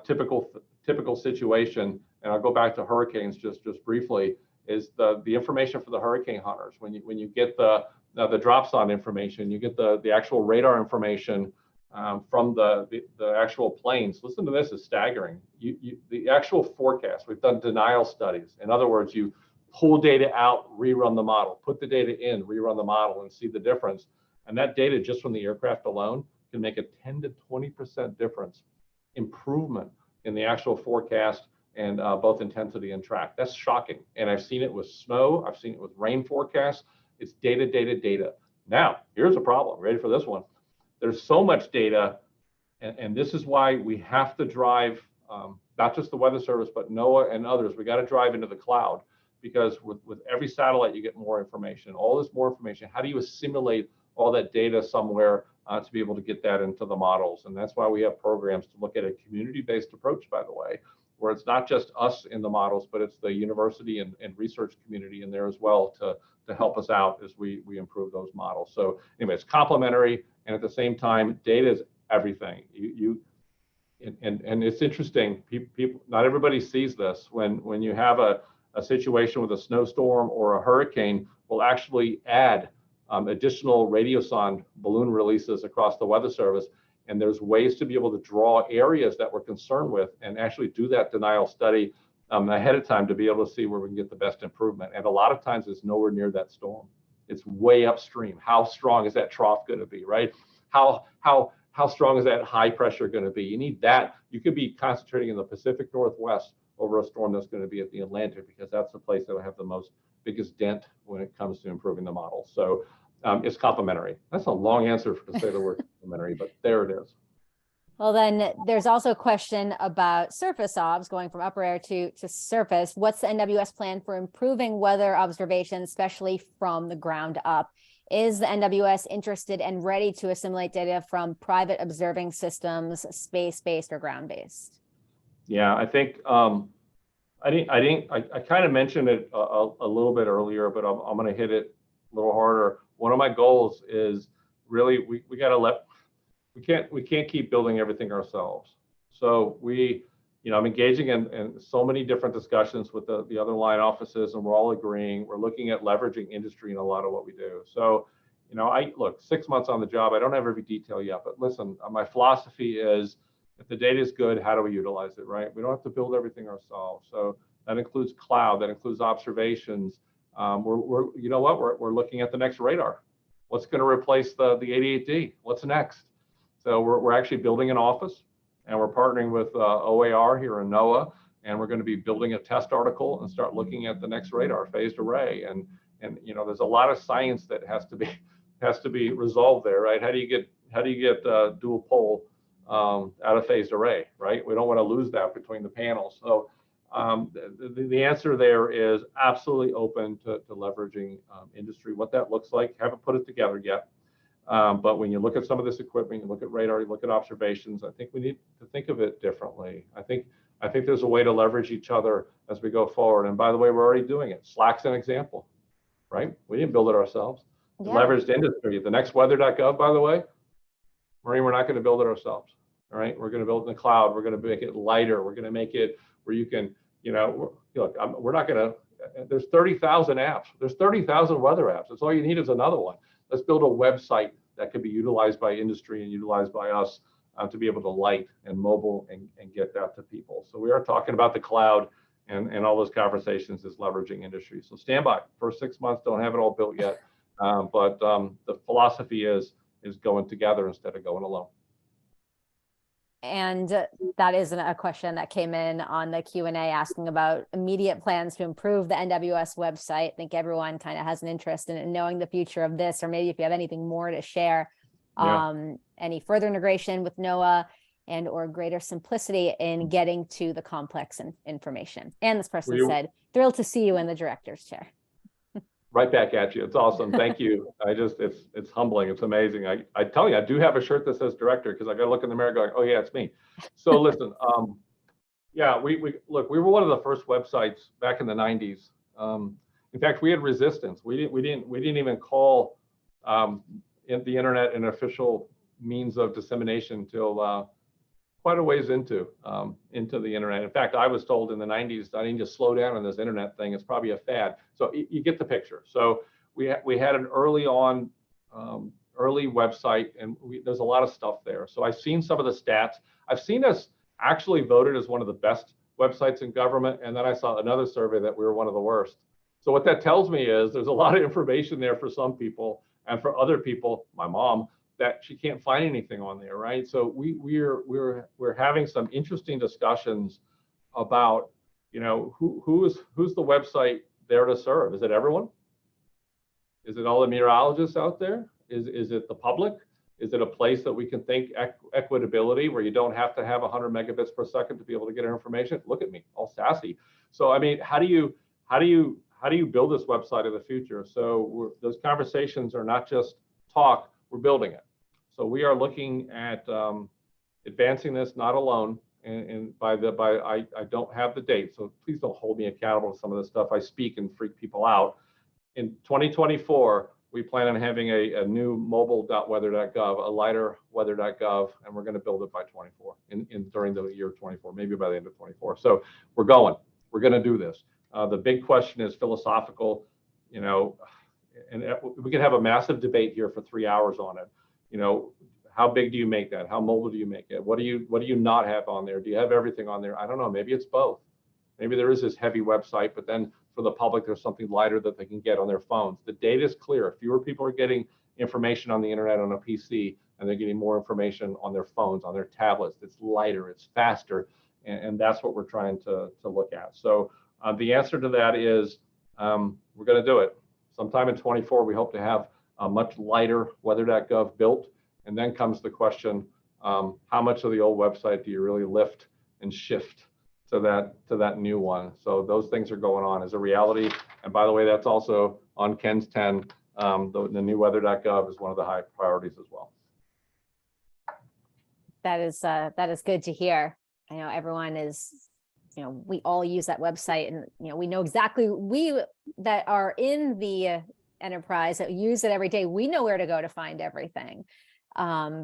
[SPEAKER 3] typical situation, and I'll go back to hurricanes just briefly. Is the information for the hurricane hunters when you get the the drop zone information. You get the actual radar information from the actual planes. Listen to this, is staggering. The actual forecast, we've done denial studies. In other words, you pull data out, rerun the model, put the data in, rerun the model, and see the difference. And that data just from the aircraft alone can make a 10 to 20% difference, improvement in the actual forecast and both intensity and track. That's shocking. And I've seen it with snow. I've seen it with rain forecasts. It's data, data, data. Now, here's a problem. Ready for this one? There's so much data, and this is why we have to drive, not just the Weather Service, but NOAA and others. We got to drive into the cloud, because with every satellite, you get more information. All this more information. How do you assimilate all that data somewhere to be able to get that into the models? And that's why we have programs to look at a community-based approach, by the way, where it's not just us in the models, but it's the university and research community in there as well to help us out as we improve those models. So anyway, it's complementary, and at the same time, data is everything. And it's interesting. People, not everybody sees this. When you have a situation with a snowstorm or a hurricane, we'll actually add additional radiosonde balloon releases across the Weather Service. And there's ways to be able to draw areas that we're concerned with and actually do that denial study ahead of time to be able to see where we can get the best improvement. And a lot of times it's nowhere near that storm. It's way upstream. How strong is that trough going to be, right? How strong is that high pressure going to be? You need that. You could be concentrating in the Pacific Northwest over a storm that's going to be at the Atlantic, because that's the place that will have the biggest dent when it comes to improving the model. So it's complementary. That's a long answer to say the word complementary, but there it is.
[SPEAKER 2] Well, then there's also a question about surface obs, going from upper air to surface. What's the NWS plan for improving weather observation, especially from the ground up? Is the NWS interested and ready to assimilate data from private observing systems, space-based or ground-based?
[SPEAKER 3] Yeah, I think I kind of mentioned it a little bit earlier, but I'm going to hit it a little harder. One of my goals is really we got to we can't keep building everything ourselves. So I'm engaging in so many different discussions with the other line offices, and we're all agreeing. We're looking at leveraging industry in a lot of what we do. So, look, 6 months on the job, I don't have every detail yet, but listen, my philosophy is, if the data is good, how do we utilize it, right? We don't have to build everything ourselves. So that includes cloud, that includes observations. We're looking at the next radar. What's going to replace the 88D? What's next? So we're actually building an office, and we're partnering with OAR here in NOAA, and we're going to be building a test article and start looking at the next radar, phased array. And there's a lot of science that has to be resolved there, right? How do you get dual pole out of phased array, right? We don't want to lose that between the panels. So the answer there is absolutely open to leveraging industry. What that looks like, haven't put it together yet. But when you look at some of this equipment, you look at radar, you look at observations, I think we need to think of it differently. I think there's a way to leverage each other as we go forward. And by the way, we're already doing it. Slack's an example, right? We didn't build it ourselves. Yeah. Leveraged industry. The next weather.gov, by the way, Maureen, we're not going to build it ourselves. All right, we're going to build it in the cloud. We're going to make it lighter. We're going to make it where you can, look, we're not going to, there's 30,000 apps. There's 30,000 weather apps. That's all you need is another one. Let's build a website that could be utilized by industry and utilized by us to be able to light and mobile and get that to people. So we are talking about the cloud, and all those conversations is leveraging industry. So stand by. First 6 months, don't have it all built yet. But the philosophy is going together instead of going alone.
[SPEAKER 2] And that is a question that came in on the Q&A asking about immediate plans to improve the NWS website. I think everyone kind of has an interest in knowing the future of this, or maybe if you have anything more to share, any further integration with NOAA and or greater simplicity in getting to the complex information. And this person said, thrilled to see you in the director's chair.
[SPEAKER 3] Right back at you. It's awesome. Thank you. It's humbling. It's amazing. I tell you, I do have a shirt that says director, because I got to look in the mirror going, oh yeah, it's me. So listen, we were one of the first websites back in the 90s. In fact, we had resistance. We didn't even call the internet an official means of dissemination till quite a ways into the internet. In fact, I was told in the 90s I need to slow down on this internet thing. It's probably a fad. So you get the picture. So we had an early website, and there's a lot of stuff there. So I've seen some of the stats. I've seen us actually voted as one of the best websites in government, and then I saw another survey that we were one of the worst. So what that tells me is there's a lot of information there for some people, and for other people, my mom, that she can't find anything on there, right? So we're having some interesting discussions about, you know, who's the website there to serve? Is it everyone? Is it all the meteorologists out there? Is it the public? Is it a place that we can think equitability, where you don't have to have 100 megabits per second to be able to get our information? Look at me, all sassy. So I mean, how do you build this website of the future? So those conversations are not just talk, we're building it. So we are looking at advancing this, not alone. And I don't have the date, so please don't hold me accountable to some of the stuff I speak and freak people out. In 2024, we plan on having a new mobile.weather.gov, a lighter weather.gov, and we're going to build it by 24 during the year 24, maybe by the end of 24. So we're going to do this. The big question is philosophical, you know, and we could have a massive debate here for 3 hours on it. You know, how big do you make that? How mobile do you make it? What do you not have on there? Do you have everything on there? I don't know. Maybe it's both. Maybe there is this heavy website, but then for the public, there's something lighter that they can get on their phones. The data is clear. Fewer people are getting information on the internet on a PC, and they're getting more information on their phones, on their tablets. It's lighter, it's faster, and that's what we're trying to look at. So the answer to that is we're going to do it. Sometime in 24, we hope to have a much lighter weather.gov built. And then comes the question, how much of the old website do you really lift and shift to that new one? So those things are going on as a reality. And by the way, that's also on Ken's 10. The new weather.gov is one of the high priorities as well.
[SPEAKER 2] That is good to hear. I know everyone is, you know, we all use that website, and, you know, we know exactly, we that are in the enterprise that use it every day, we know where to go to find everything.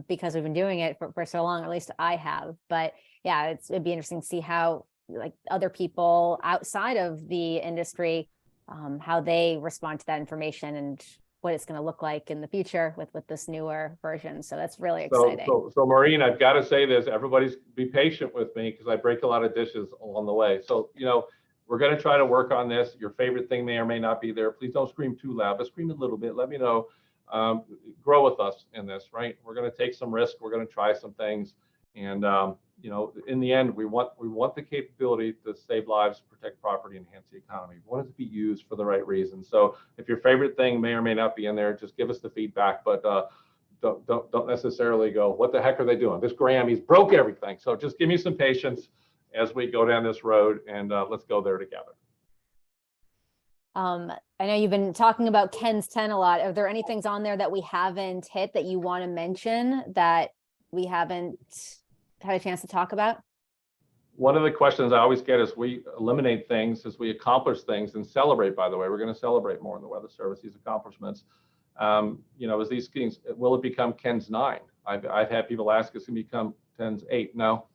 [SPEAKER 2] Because we've been doing it for so long, or at least I have. But yeah, it'd be interesting to see how, like, other people outside of the industry, how they respond to that information and what it's going to look like in the future with this newer version. So that's really exciting.
[SPEAKER 3] So Maureen, I've got to say this, everybody's be patient with me because I break a lot of dishes along the way. So, you know, we're going to try to work on this. Your favorite thing may or may not be there. Please don't scream too loud, but scream a little bit. Let me know. Grow with us in this, right? We're going to take some risk. We're going to try some things, and you know, in the end, we want the capability to save lives, protect property, enhance the economy. We want it to be used for the right reasons. So, if your favorite thing may or may not be in there, just give us the feedback. But don't necessarily go, what the heck are they doing? This Graham, he's broke everything. So just give me some patience as we go down this road, and let's go there together.
[SPEAKER 2] I know you've been talking about Ken's 10 a lot. Are there any things on there that we haven't hit that you want to mention that we haven't had a chance to talk about?
[SPEAKER 3] One of the questions I always get is we eliminate things as we accomplish things and celebrate, by the way. We're going to celebrate more in the Weather Service, these accomplishments. You know, as these things, will it become Ken's 9? I've had people ask, it's going to become Ken's 8. No,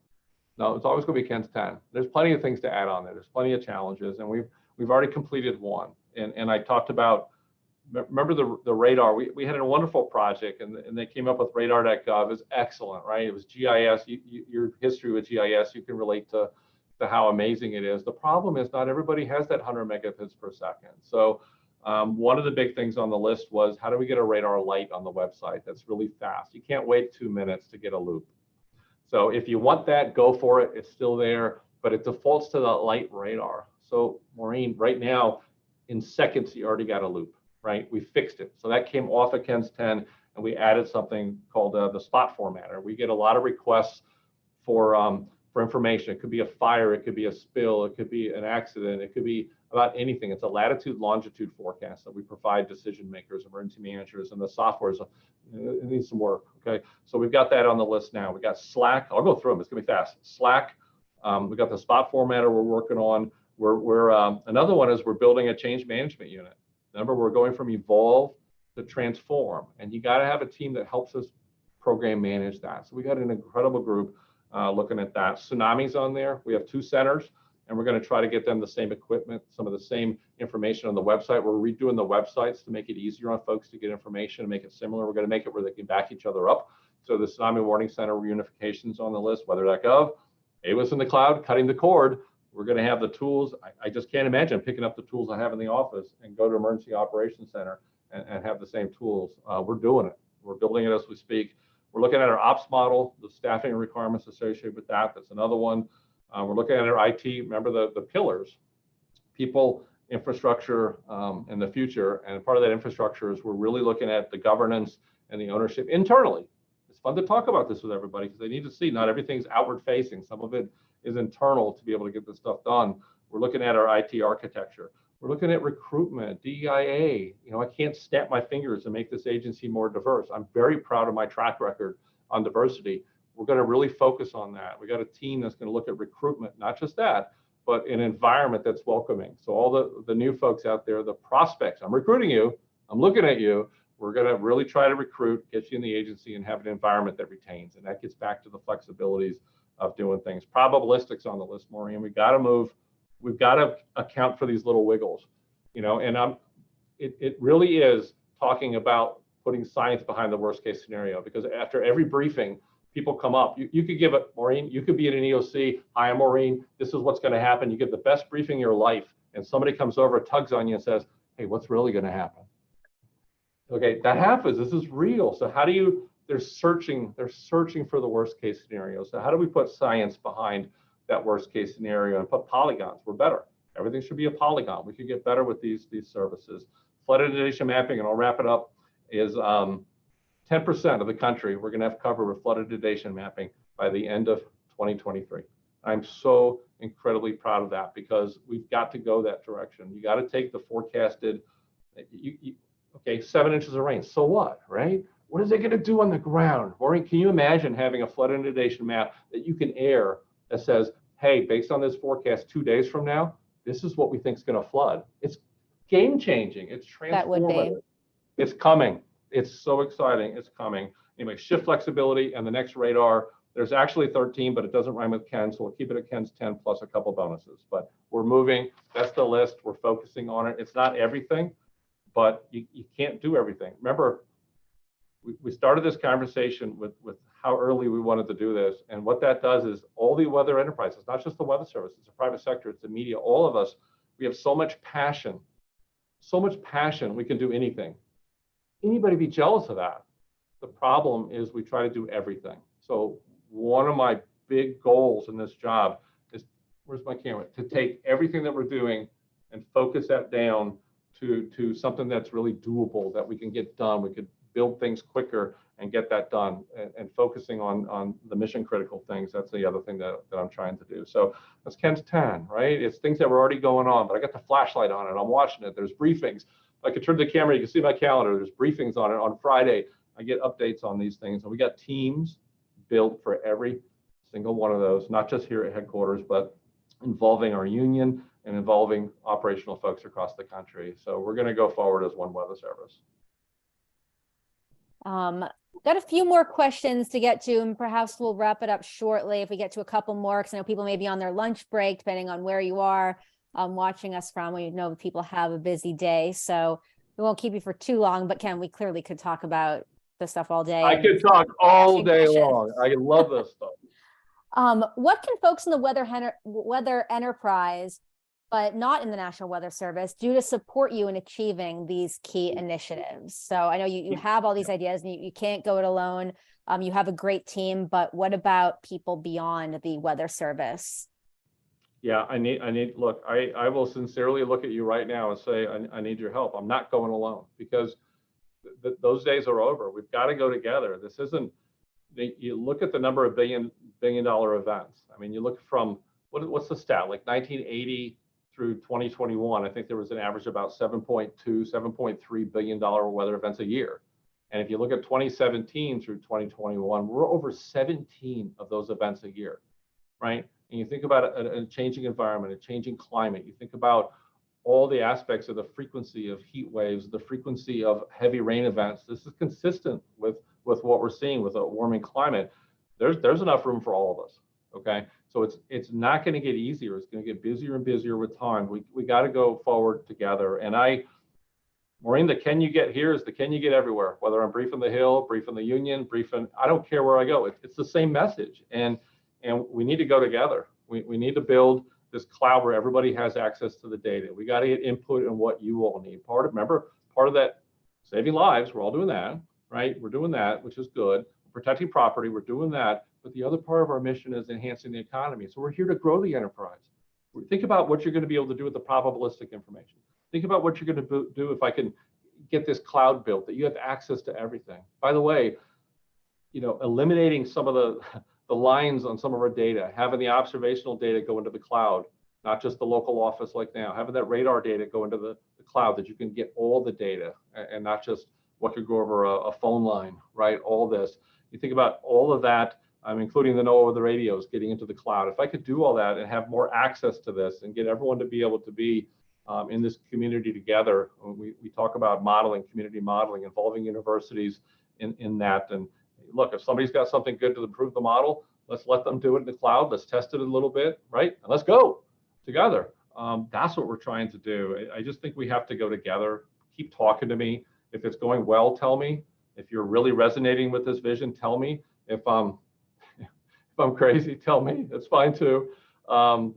[SPEAKER 3] it's always going to be Ken's 10. There's plenty of things to add on there. There's plenty of challenges, and we've already completed one. And I talked about, remember the radar, we had a wonderful project, and they came up with radar.gov. It was excellent, right? It was GIS. Your history with GIS, you can relate to how amazing it is. The problem is not everybody has that 100 megabits per second. So one of the big things on the list was, how do we get a radar light on the website that's really fast? You can't wait 2 minutes to get a loop. So if you want that, go for it. It's still there, but it defaults to the light radar. So Maureen, right now, in seconds, you already got a loop, right? We fixed it. So that came off of Ken's 10, and we added something called the spot formatter. We get a lot of requests for information. It could be a fire, it could be a spill, it could be an accident, it could be about anything. It's a latitude, longitude forecast that we provide decision makers, emergency managers, and the software it needs some work, okay? So we've got that on the list now. We got Slack. I'll go through them. It's gonna be fast. Slack. We got the spot formatter we're working on. Another one is we're building a change management unit. Remember, we're going from evolve to transform, and you got to have a team that helps us program manage that. So we got an incredible group looking at that. Tsunami's on there. We have 2 centers, and we're going to try to get them the same equipment, some of the same information on the website. We're redoing the websites to make it easier on folks to get information and make it similar. We're going to make it where they can back each other up. So the Tsunami Warning Center reunification's on the list, weather.gov, AWS in the cloud, cutting the cord. We're going to have the tools. I just can't imagine picking up the tools I have in the office and go to Emergency Operations Center and have the same tools. We're doing it. We're building it as we speak. We're looking at our ops model, the staffing requirements associated with that. That's another one. We're looking at our IT. Remember the pillars, people, infrastructure, and the future. And part of that infrastructure is we're really looking at the governance and the ownership internally. It's fun to talk about this with everybody because they need to see not everything's outward facing. Some of it is internal to be able to get this stuff done. We're looking at our IT architecture. We're looking at recruitment, DEIA. You know, I can't snap my fingers and make this agency more diverse. I'm very proud of my track record on diversity. We're going to really focus on that. We got a team that's going to look at recruitment, not just that, but an environment that's welcoming. So all the new folks out there, the prospects, I'm recruiting you, I'm looking at you. We're going to really try to recruit, get you in the agency and have an environment that retains. And that gets back to the flexibilities of doing things. Probabilistics on the list, Maureen. We got to move. We've got to account for these little wiggles, you know, and it really is talking about putting science behind the worst case scenario, because after every briefing, people come up. You could give it, Maureen, you could be in an EOC. Hi, I'm Maureen. This is what's going to happen. You give the best briefing of your life, and somebody comes over, tugs on you and says, hey, what's really going to happen? Okay, that happens. This is real. So how do you, they're searching for the worst case scenario. So how do we put science behind that worst case scenario and put polygons? We're better. Everything should be a polygon. We could get better with these services. Flood inundation mapping, and I'll wrap it up, is 10% of the country we're going to have covered with flood inundation mapping by the end of 2023. I'm so incredibly proud of that because we've got to go that direction. You got to take the forecasted, okay, 7 inches of rain. So what, right? What is it going to do on the ground? Maureen, can you imagine having a flood inundation map that you can air that says, hey, based on this forecast 2 days from now, this is what we think is going to flood? It's game changing. It's transformative.
[SPEAKER 2] That would be.
[SPEAKER 3] It's coming. It's so exciting. It's coming. Anyway, shift flexibility and the next radar. There's actually 13, but it doesn't rhyme with Ken, so we'll keep it at Ken's 10 plus a couple bonuses. But we're moving. That's the list. We're focusing on it. It's not everything, but you can't do everything. Remember, we started this conversation with how early we wanted to do this. And what that does is all the weather enterprises, not just the Weather Service, it's the private sector, it's the media, all of us, we have so much passion, we can do anything. Anybody be jealous of that? The problem is we try to do everything. So one of my big goals in this job is, where's my camera? To take everything that we're doing and focus that down to something that's really doable, that we can get done. We could build things quicker and get that done, and focusing on the mission critical things. That's the other thing that I'm trying to do. So that's Ken's 10, right? It's things that were already going on, but I got the flashlight on it. I'm watching it. There's briefings. I could turn the camera, you can see my calendar. There's briefings on it. On Friday, I get updates on these things. And we got teams built for every single one of those, not just here at headquarters, but involving our union and involving operational folks across the country. So we're going to go forward as one weather service.
[SPEAKER 2] Got a few more questions to get to, and perhaps we'll wrap it up shortly if we get to a couple more, because I know people may be on their lunch break, depending on where you are watching us from. We know people have a busy day, so we won't keep you for too long, but Ken, we clearly could talk about this stuff all day.
[SPEAKER 3] I could talk all day long. I love this stuff.
[SPEAKER 2] What can folks in the weather enterprise, but not in the National Weather Service, do to support you in achieving these key initiatives? So I know you have all these ideas and you can't go it alone. You have a great team, but what about people beyond the Weather Service?
[SPEAKER 3] Yeah, I need, look, I will sincerely look at you right now and say, I need your help. I'm not going alone, because those days are over. We've got to go together. This isn't, you look at the number of billion dollar events. I mean, you look from, what's the stat? Like 1980 through 2021, I think there was an average of about $7.3 billion weather events a year. And if you look at 2017 through 2021, we're over 17 of those events a year, right? And you think about a changing environment, a changing climate. You think about all the aspects of the frequency of heat waves, the frequency of heavy rain events. This is consistent with what we're seeing with a warming climate. There's enough room for all of us. Okay, so it's not going to get easier. It's going to get busier and busier with time. We got to go forward together. And Maureen, the can you get here is the can you get everywhere. Whether I'm briefing the Hill, briefing the Union, briefing, I don't care where I go. It's the same message. And we need to go together. We need to build this cloud where everybody has access to the data. We got to get input in what you all need. Remember, part of that saving lives, we're all doing that, right? We're doing that, which is good. Protecting property, we're doing that. But the other part of our mission is enhancing the economy. So we're here to grow the enterprise. Think about what you're going to be able to do with the probabilistic information. Think about what you're going to do if I can get this cloud built, that you have access to everything. By the way, eliminating some of the lines on some of our data, having the observational data go into the cloud, not just the local office like now, having that radar data go into the cloud, that you can get all the data and not just what could go over a phone line, right? All this. You think about all of that, including the NOAA, the radios getting into the cloud. If I could do all that and have more access to this and get everyone to be able to be in this community together, we talk about modeling, community modeling, involving universities in that. And look, if somebody's got something good to improve the model, let's let them do it in the cloud. Let's test it a little bit, right? And let's go together. That's what we're trying to do. I just think we have to go together. Keep talking to me. If it's going well, tell me. If you're really resonating with this vision, tell me. If I'm crazy, tell me. That's fine too. I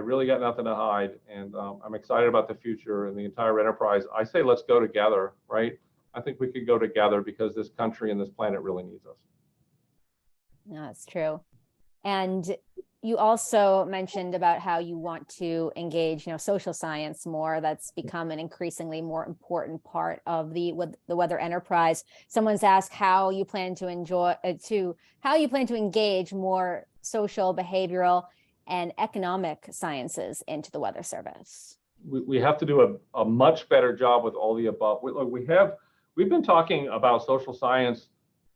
[SPEAKER 3] really got nothing to hide, and I'm excited about the future and the entire enterprise. I say let's go together, right? I think we could go together because this country and this planet really needs us.
[SPEAKER 2] No, that's true. And you also mentioned about how you want to engage, social science more. That's become an increasingly more important part of the weather enterprise. Someone's asked how you plan to engage more social, behavioral, and economic sciences into the Weather Service.
[SPEAKER 3] We have to do a much better job with all the above. We've been talking about social science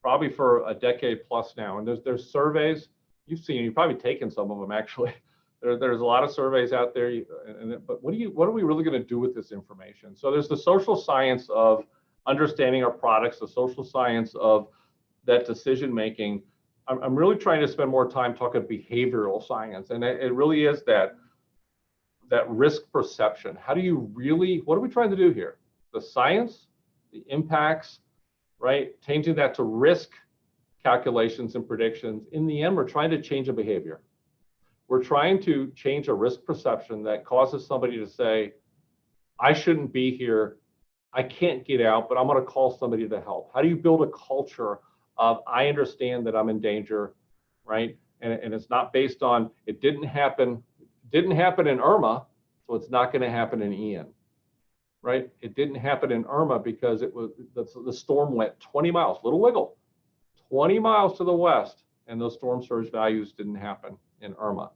[SPEAKER 3] probably for a decade plus now, and there's surveys. You've probably taken some of them actually. There's a lot of surveys out there, but what are we really going to do with this information? So there's the social science of understanding our products, the social science of that decision making. I'm really trying to spend more time talking behavioral science, and it really is that risk perception. What are we trying to do here? The science, the impacts, right? Changing that to risk calculations and predictions. In the end, we're trying to change a behavior. We're trying to change a risk perception that causes somebody to say, I shouldn't be here, I can't get out, but I'm going to call somebody to help. How do you build a culture of, I understand that I'm in danger, right? And it's not based on, it didn't happen in Irma, so it's not going to happen in Ian, right? It didn't happen in Irma because the storm went 20 miles, little wiggle, 20 miles to the west, and those storm surge values didn't happen in Irma.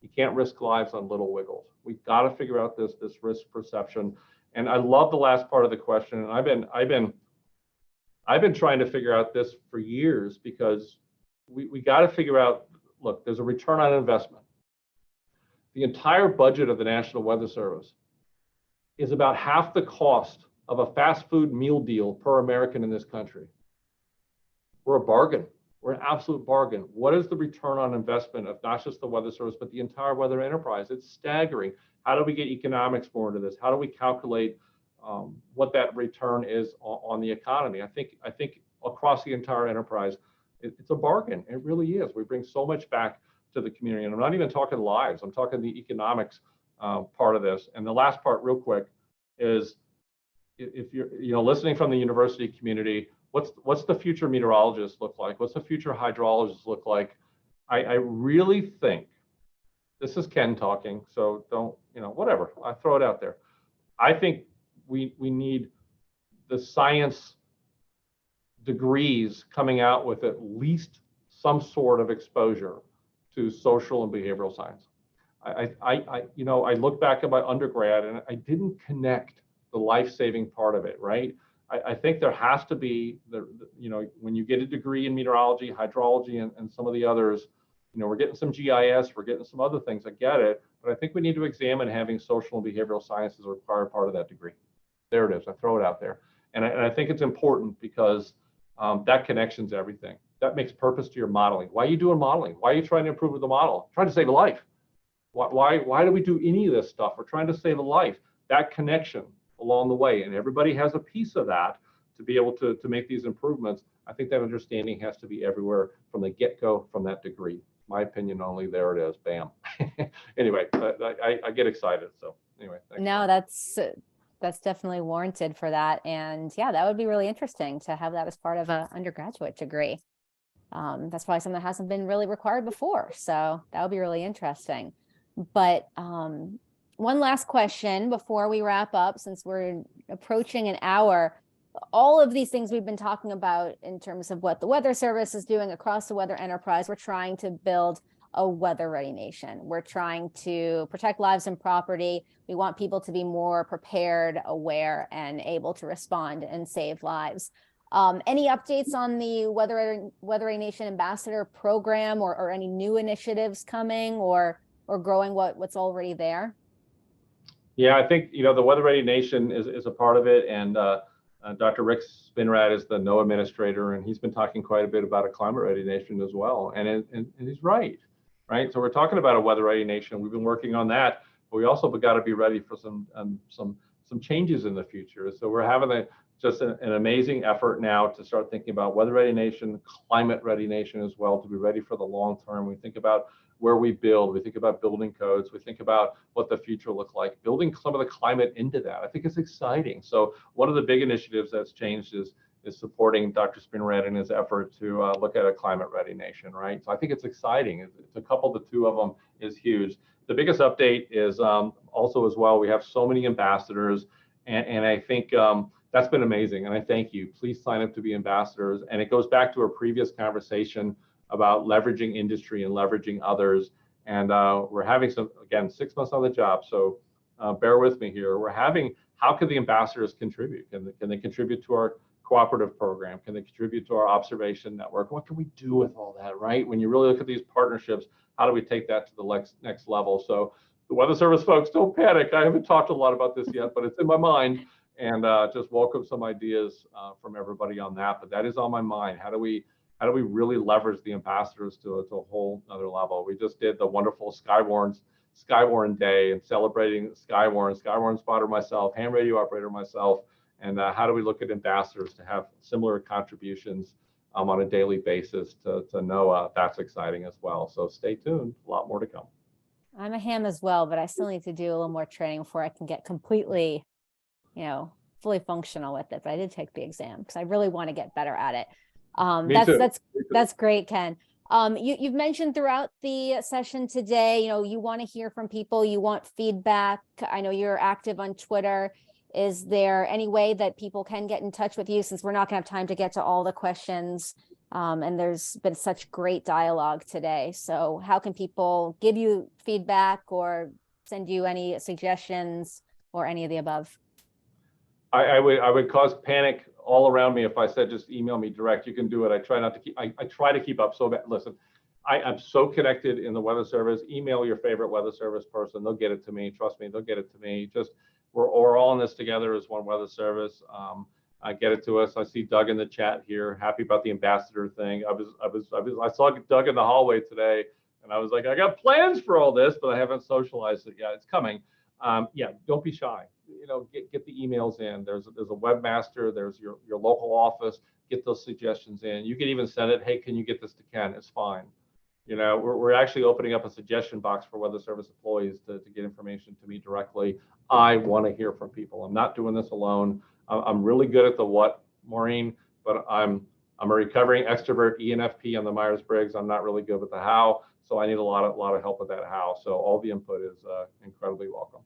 [SPEAKER 3] You can't risk lives on little wiggles. We've got to figure out this risk perception. And I love the last part of the question. And I've been trying to figure out this for years, because we got to figure out, look, there's a return on investment. The entire budget of the National Weather Service is about half the cost of a fast food meal deal per American in this country. We're a bargain. We're an absolute bargain. What is the return on investment of not just the Weather Service, but the entire weather enterprise? It's staggering. How do we get economics more into this? How do we calculate what that return is on the economy? I think across the entire enterprise, it's a bargain. It really is. We bring so much back to the community. And I'm not even talking lives. I'm talking the economics part of this. And the last part, real quick, is if you're listening from the university community, what's the future meteorologist look like? What's the future hydrologist look like? I really think, this is Ken talking, so don't, whatever, I throw it out there. I think we need the science degrees coming out with at least some sort of exposure to social and behavioral science. I look back at my undergrad and I didn't connect the life-saving part of it, right? I think there has to be, when you get a degree in meteorology, hydrology, and some of the others, we're getting some GIS, we're getting some other things, I get it, but I think we need to examine having social and behavioral science as a required part of that degree. There it is, I throw it out there. And I think it's important because that connection's everything. that makes purpose to your modeling. Why are you doing modeling? Why are you trying to improve the model? Trying to save a life. Why do we do any of this stuff? We're trying to save a life. That connection along the way, and everybody has a piece of that to be able to make these improvements. I think that understanding has to be everywhere from the get-go, from that degree. My opinion only, there it is, bam. Anyway, I get excited. So anyway, thanks.
[SPEAKER 2] No, that's definitely warranted for that. And yeah, that would be really interesting to have that as part of an undergraduate degree. That's probably something that hasn't been really required before. So that would be really interesting. But one last question before we wrap up, since we're approaching an hour. All of these things we've been talking about in terms of what the Weather Service is doing across the weather enterprise, we're trying to build a weather-ready nation. We're trying to protect lives and property. We want people to be more prepared, aware, and able to respond and save lives. Any updates on the Weather-Ready Nation Ambassador program, or any new initiatives coming or growing what's already there?
[SPEAKER 3] Yeah, I think, the Weather-Ready Nation is a part of it, and Dr. Rick Spinrad is the NOAA administrator, and he's been talking quite a bit about a climate-ready nation as well. And he's right? So we're talking about a weather-ready nation. We've been working on that, but we also got to be ready for some changes in the future. So we're having just an amazing effort now to start thinking about weather-ready nation, climate-ready nation as well, to be ready for the long term. We think about where we build, we think about building codes, we think about what the future looks like, building some of the climate into that. I think it's exciting. So one of the big initiatives that's changed is supporting Dr. Spinrad in his effort to look at a climate-ready nation, right? So I think it's exciting. It's a couple, the two of them is huge. The biggest update is also as well, we have so many ambassadors, and I think that's been amazing, and I thank you. Please sign up to be ambassadors. And it goes back to our previous conversation about leveraging industry and leveraging others. And we're having again, 6 months on the job, so bear with me here. How can the ambassadors contribute? Can they contribute to our cooperative program? Can they contribute to our observation network? What can we do with all that, right? When you really look at these partnerships, how do we take that to the next level? So the Weather Service folks, don't panic. I haven't talked a lot about this yet, but it's in my mind, and just welcome some ideas from everybody on that. But that is on my mind. How do we really leverage the ambassadors to a whole other level? We just did the wonderful Skywarn Day and celebrating Skywarn spotter myself, ham radio operator myself, and how do we look at ambassadors to have similar contributions on a daily basis to NOAA? That's exciting as well. So stay tuned, a lot more to come.
[SPEAKER 2] I'm a ham as well, but I still need to do a little more training before I can get completely, fully functional with it. But I did take the exam because I really want to get better at it. That's great, Ken. You've mentioned throughout the session today, you want to hear from people, you want feedback. I know you're active on Twitter. Is there any way that people can get in touch with you, since we're not going to have time to get to all the questions? And there's been such great dialogue today. So how can people give you feedback or send you any suggestions or any of the above?
[SPEAKER 3] I would cause panic all around me if I said just email me direct. You can do it. I try not to keep. I try to keep up so bad. Listen, I'm so connected in the Weather Service. Email your favorite Weather Service person. They'll get it to me. Trust me, they'll get it to me. Just we're all in this together as one Weather Service. Get it to us. I see Doug in the chat here, happy about the ambassador thing. I saw Doug in the hallway today, and I was like, I got plans for all this, but I haven't socialized it yet. It's coming. Don't be shy. Get the emails in. There's a webmaster. There's your local office. Get those suggestions in. You can even send it. Hey, can you get this to Ken? It's fine. We're actually opening up a suggestion box for Weather Service employees to get information to me directly. I want to hear from people. I'm not doing this alone. I'm really good at the what, Maureen, but I'm a recovering extrovert ENFP on the Myers-Briggs. I'm not really good with the how, so I need a lot of help with that how. So all the input is incredibly welcome.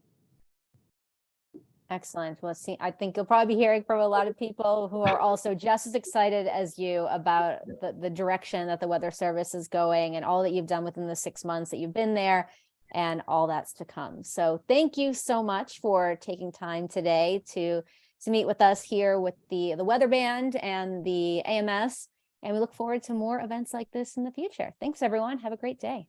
[SPEAKER 2] Excellent. Well, I think you'll probably be hearing from a lot of people who are also just as excited as you about the direction that the Weather Service is going and all that you've done within the 6 months that you've been there and all that's to come. So thank you so much for taking time today to meet with us here with the Weather Band and the AMS. And we look forward to more events like this in the future. Thanks, everyone. Have a great day.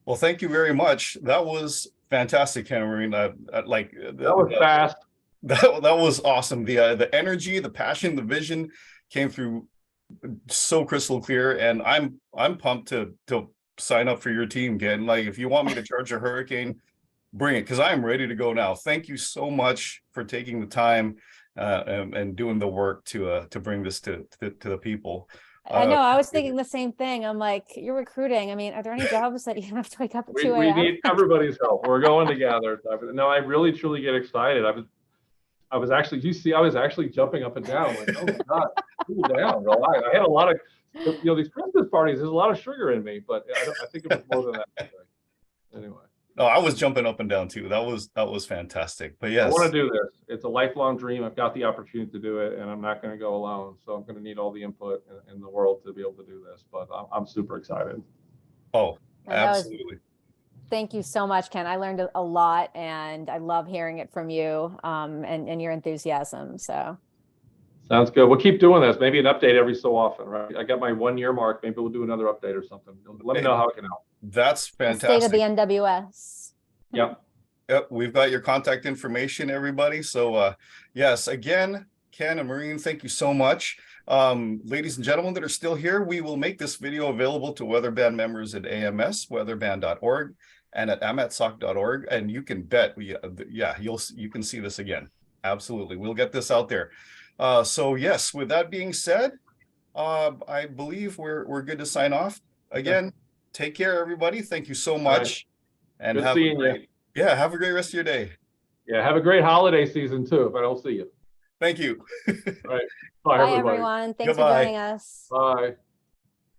[SPEAKER 1] Well, thank you very much. That was fantastic, Cameron.
[SPEAKER 3] That was fast.
[SPEAKER 1] That was awesome. The energy, the passion, the vision came through so crystal clear, and I'm pumped to sign up for your team, Ken. Like, if you want me to charge a hurricane, bring it, because I'm ready to go now. Thank you so much for taking the time and doing the work to bring this to the people.
[SPEAKER 2] I know, I was thinking the same thing. I'm like, you're recruiting. I mean, are there any jobs that you have to wake up at 2
[SPEAKER 3] We
[SPEAKER 2] a.m.?
[SPEAKER 3] need everybody's help. We're going together. No, I really truly get excited. I was actually, you see, I was actually jumping up and down, like, oh my God, cool down, relax. I had a lot of, these Christmas parties, there's a lot of sugar in me, but I think it was more than that. Anyway.
[SPEAKER 1] Oh, I was jumping up and down too. That was fantastic. But
[SPEAKER 3] I
[SPEAKER 1] yes,
[SPEAKER 3] want to do this. It's a lifelong dream. I've got the opportunity to do it, and I'm not going to go alone. So I'm going to need all the input in the world to be able to do this. But I'm super excited.
[SPEAKER 1] oh, absolutely.
[SPEAKER 2] Thank you so much, Ken. I learned a lot, and I love hearing it from you, and your enthusiasm. So
[SPEAKER 3] sounds good. We'll keep doing this. Maybe an update every so often, right? I got my 1 year mark. Maybe we'll do another update or something. Let me know how it can help.
[SPEAKER 1] That's fantastic.
[SPEAKER 2] The state of the NWS.
[SPEAKER 3] Yep.
[SPEAKER 1] Yep, we've got your contact information, everybody. So yes, again, Ken and Maureen, thank you so much. Ladies and gentlemen that are still here, we will make this video available to weatherband members at AMS, weatherband.org, and at amatsoc.org. And you can bet you can see this again. Absolutely. We'll get this out there. So yes, with that being said, I believe we're good to sign off. Again, take care, everybody. Thank you so much. Right. And have a great rest of your day.
[SPEAKER 3] Yeah, have a great holiday season too, if I don't see you.
[SPEAKER 1] Thank you.
[SPEAKER 3] All right. Bye, everybody.
[SPEAKER 2] Everyone. Thanks
[SPEAKER 1] Goodbye.
[SPEAKER 2] for joining us.
[SPEAKER 3] Bye.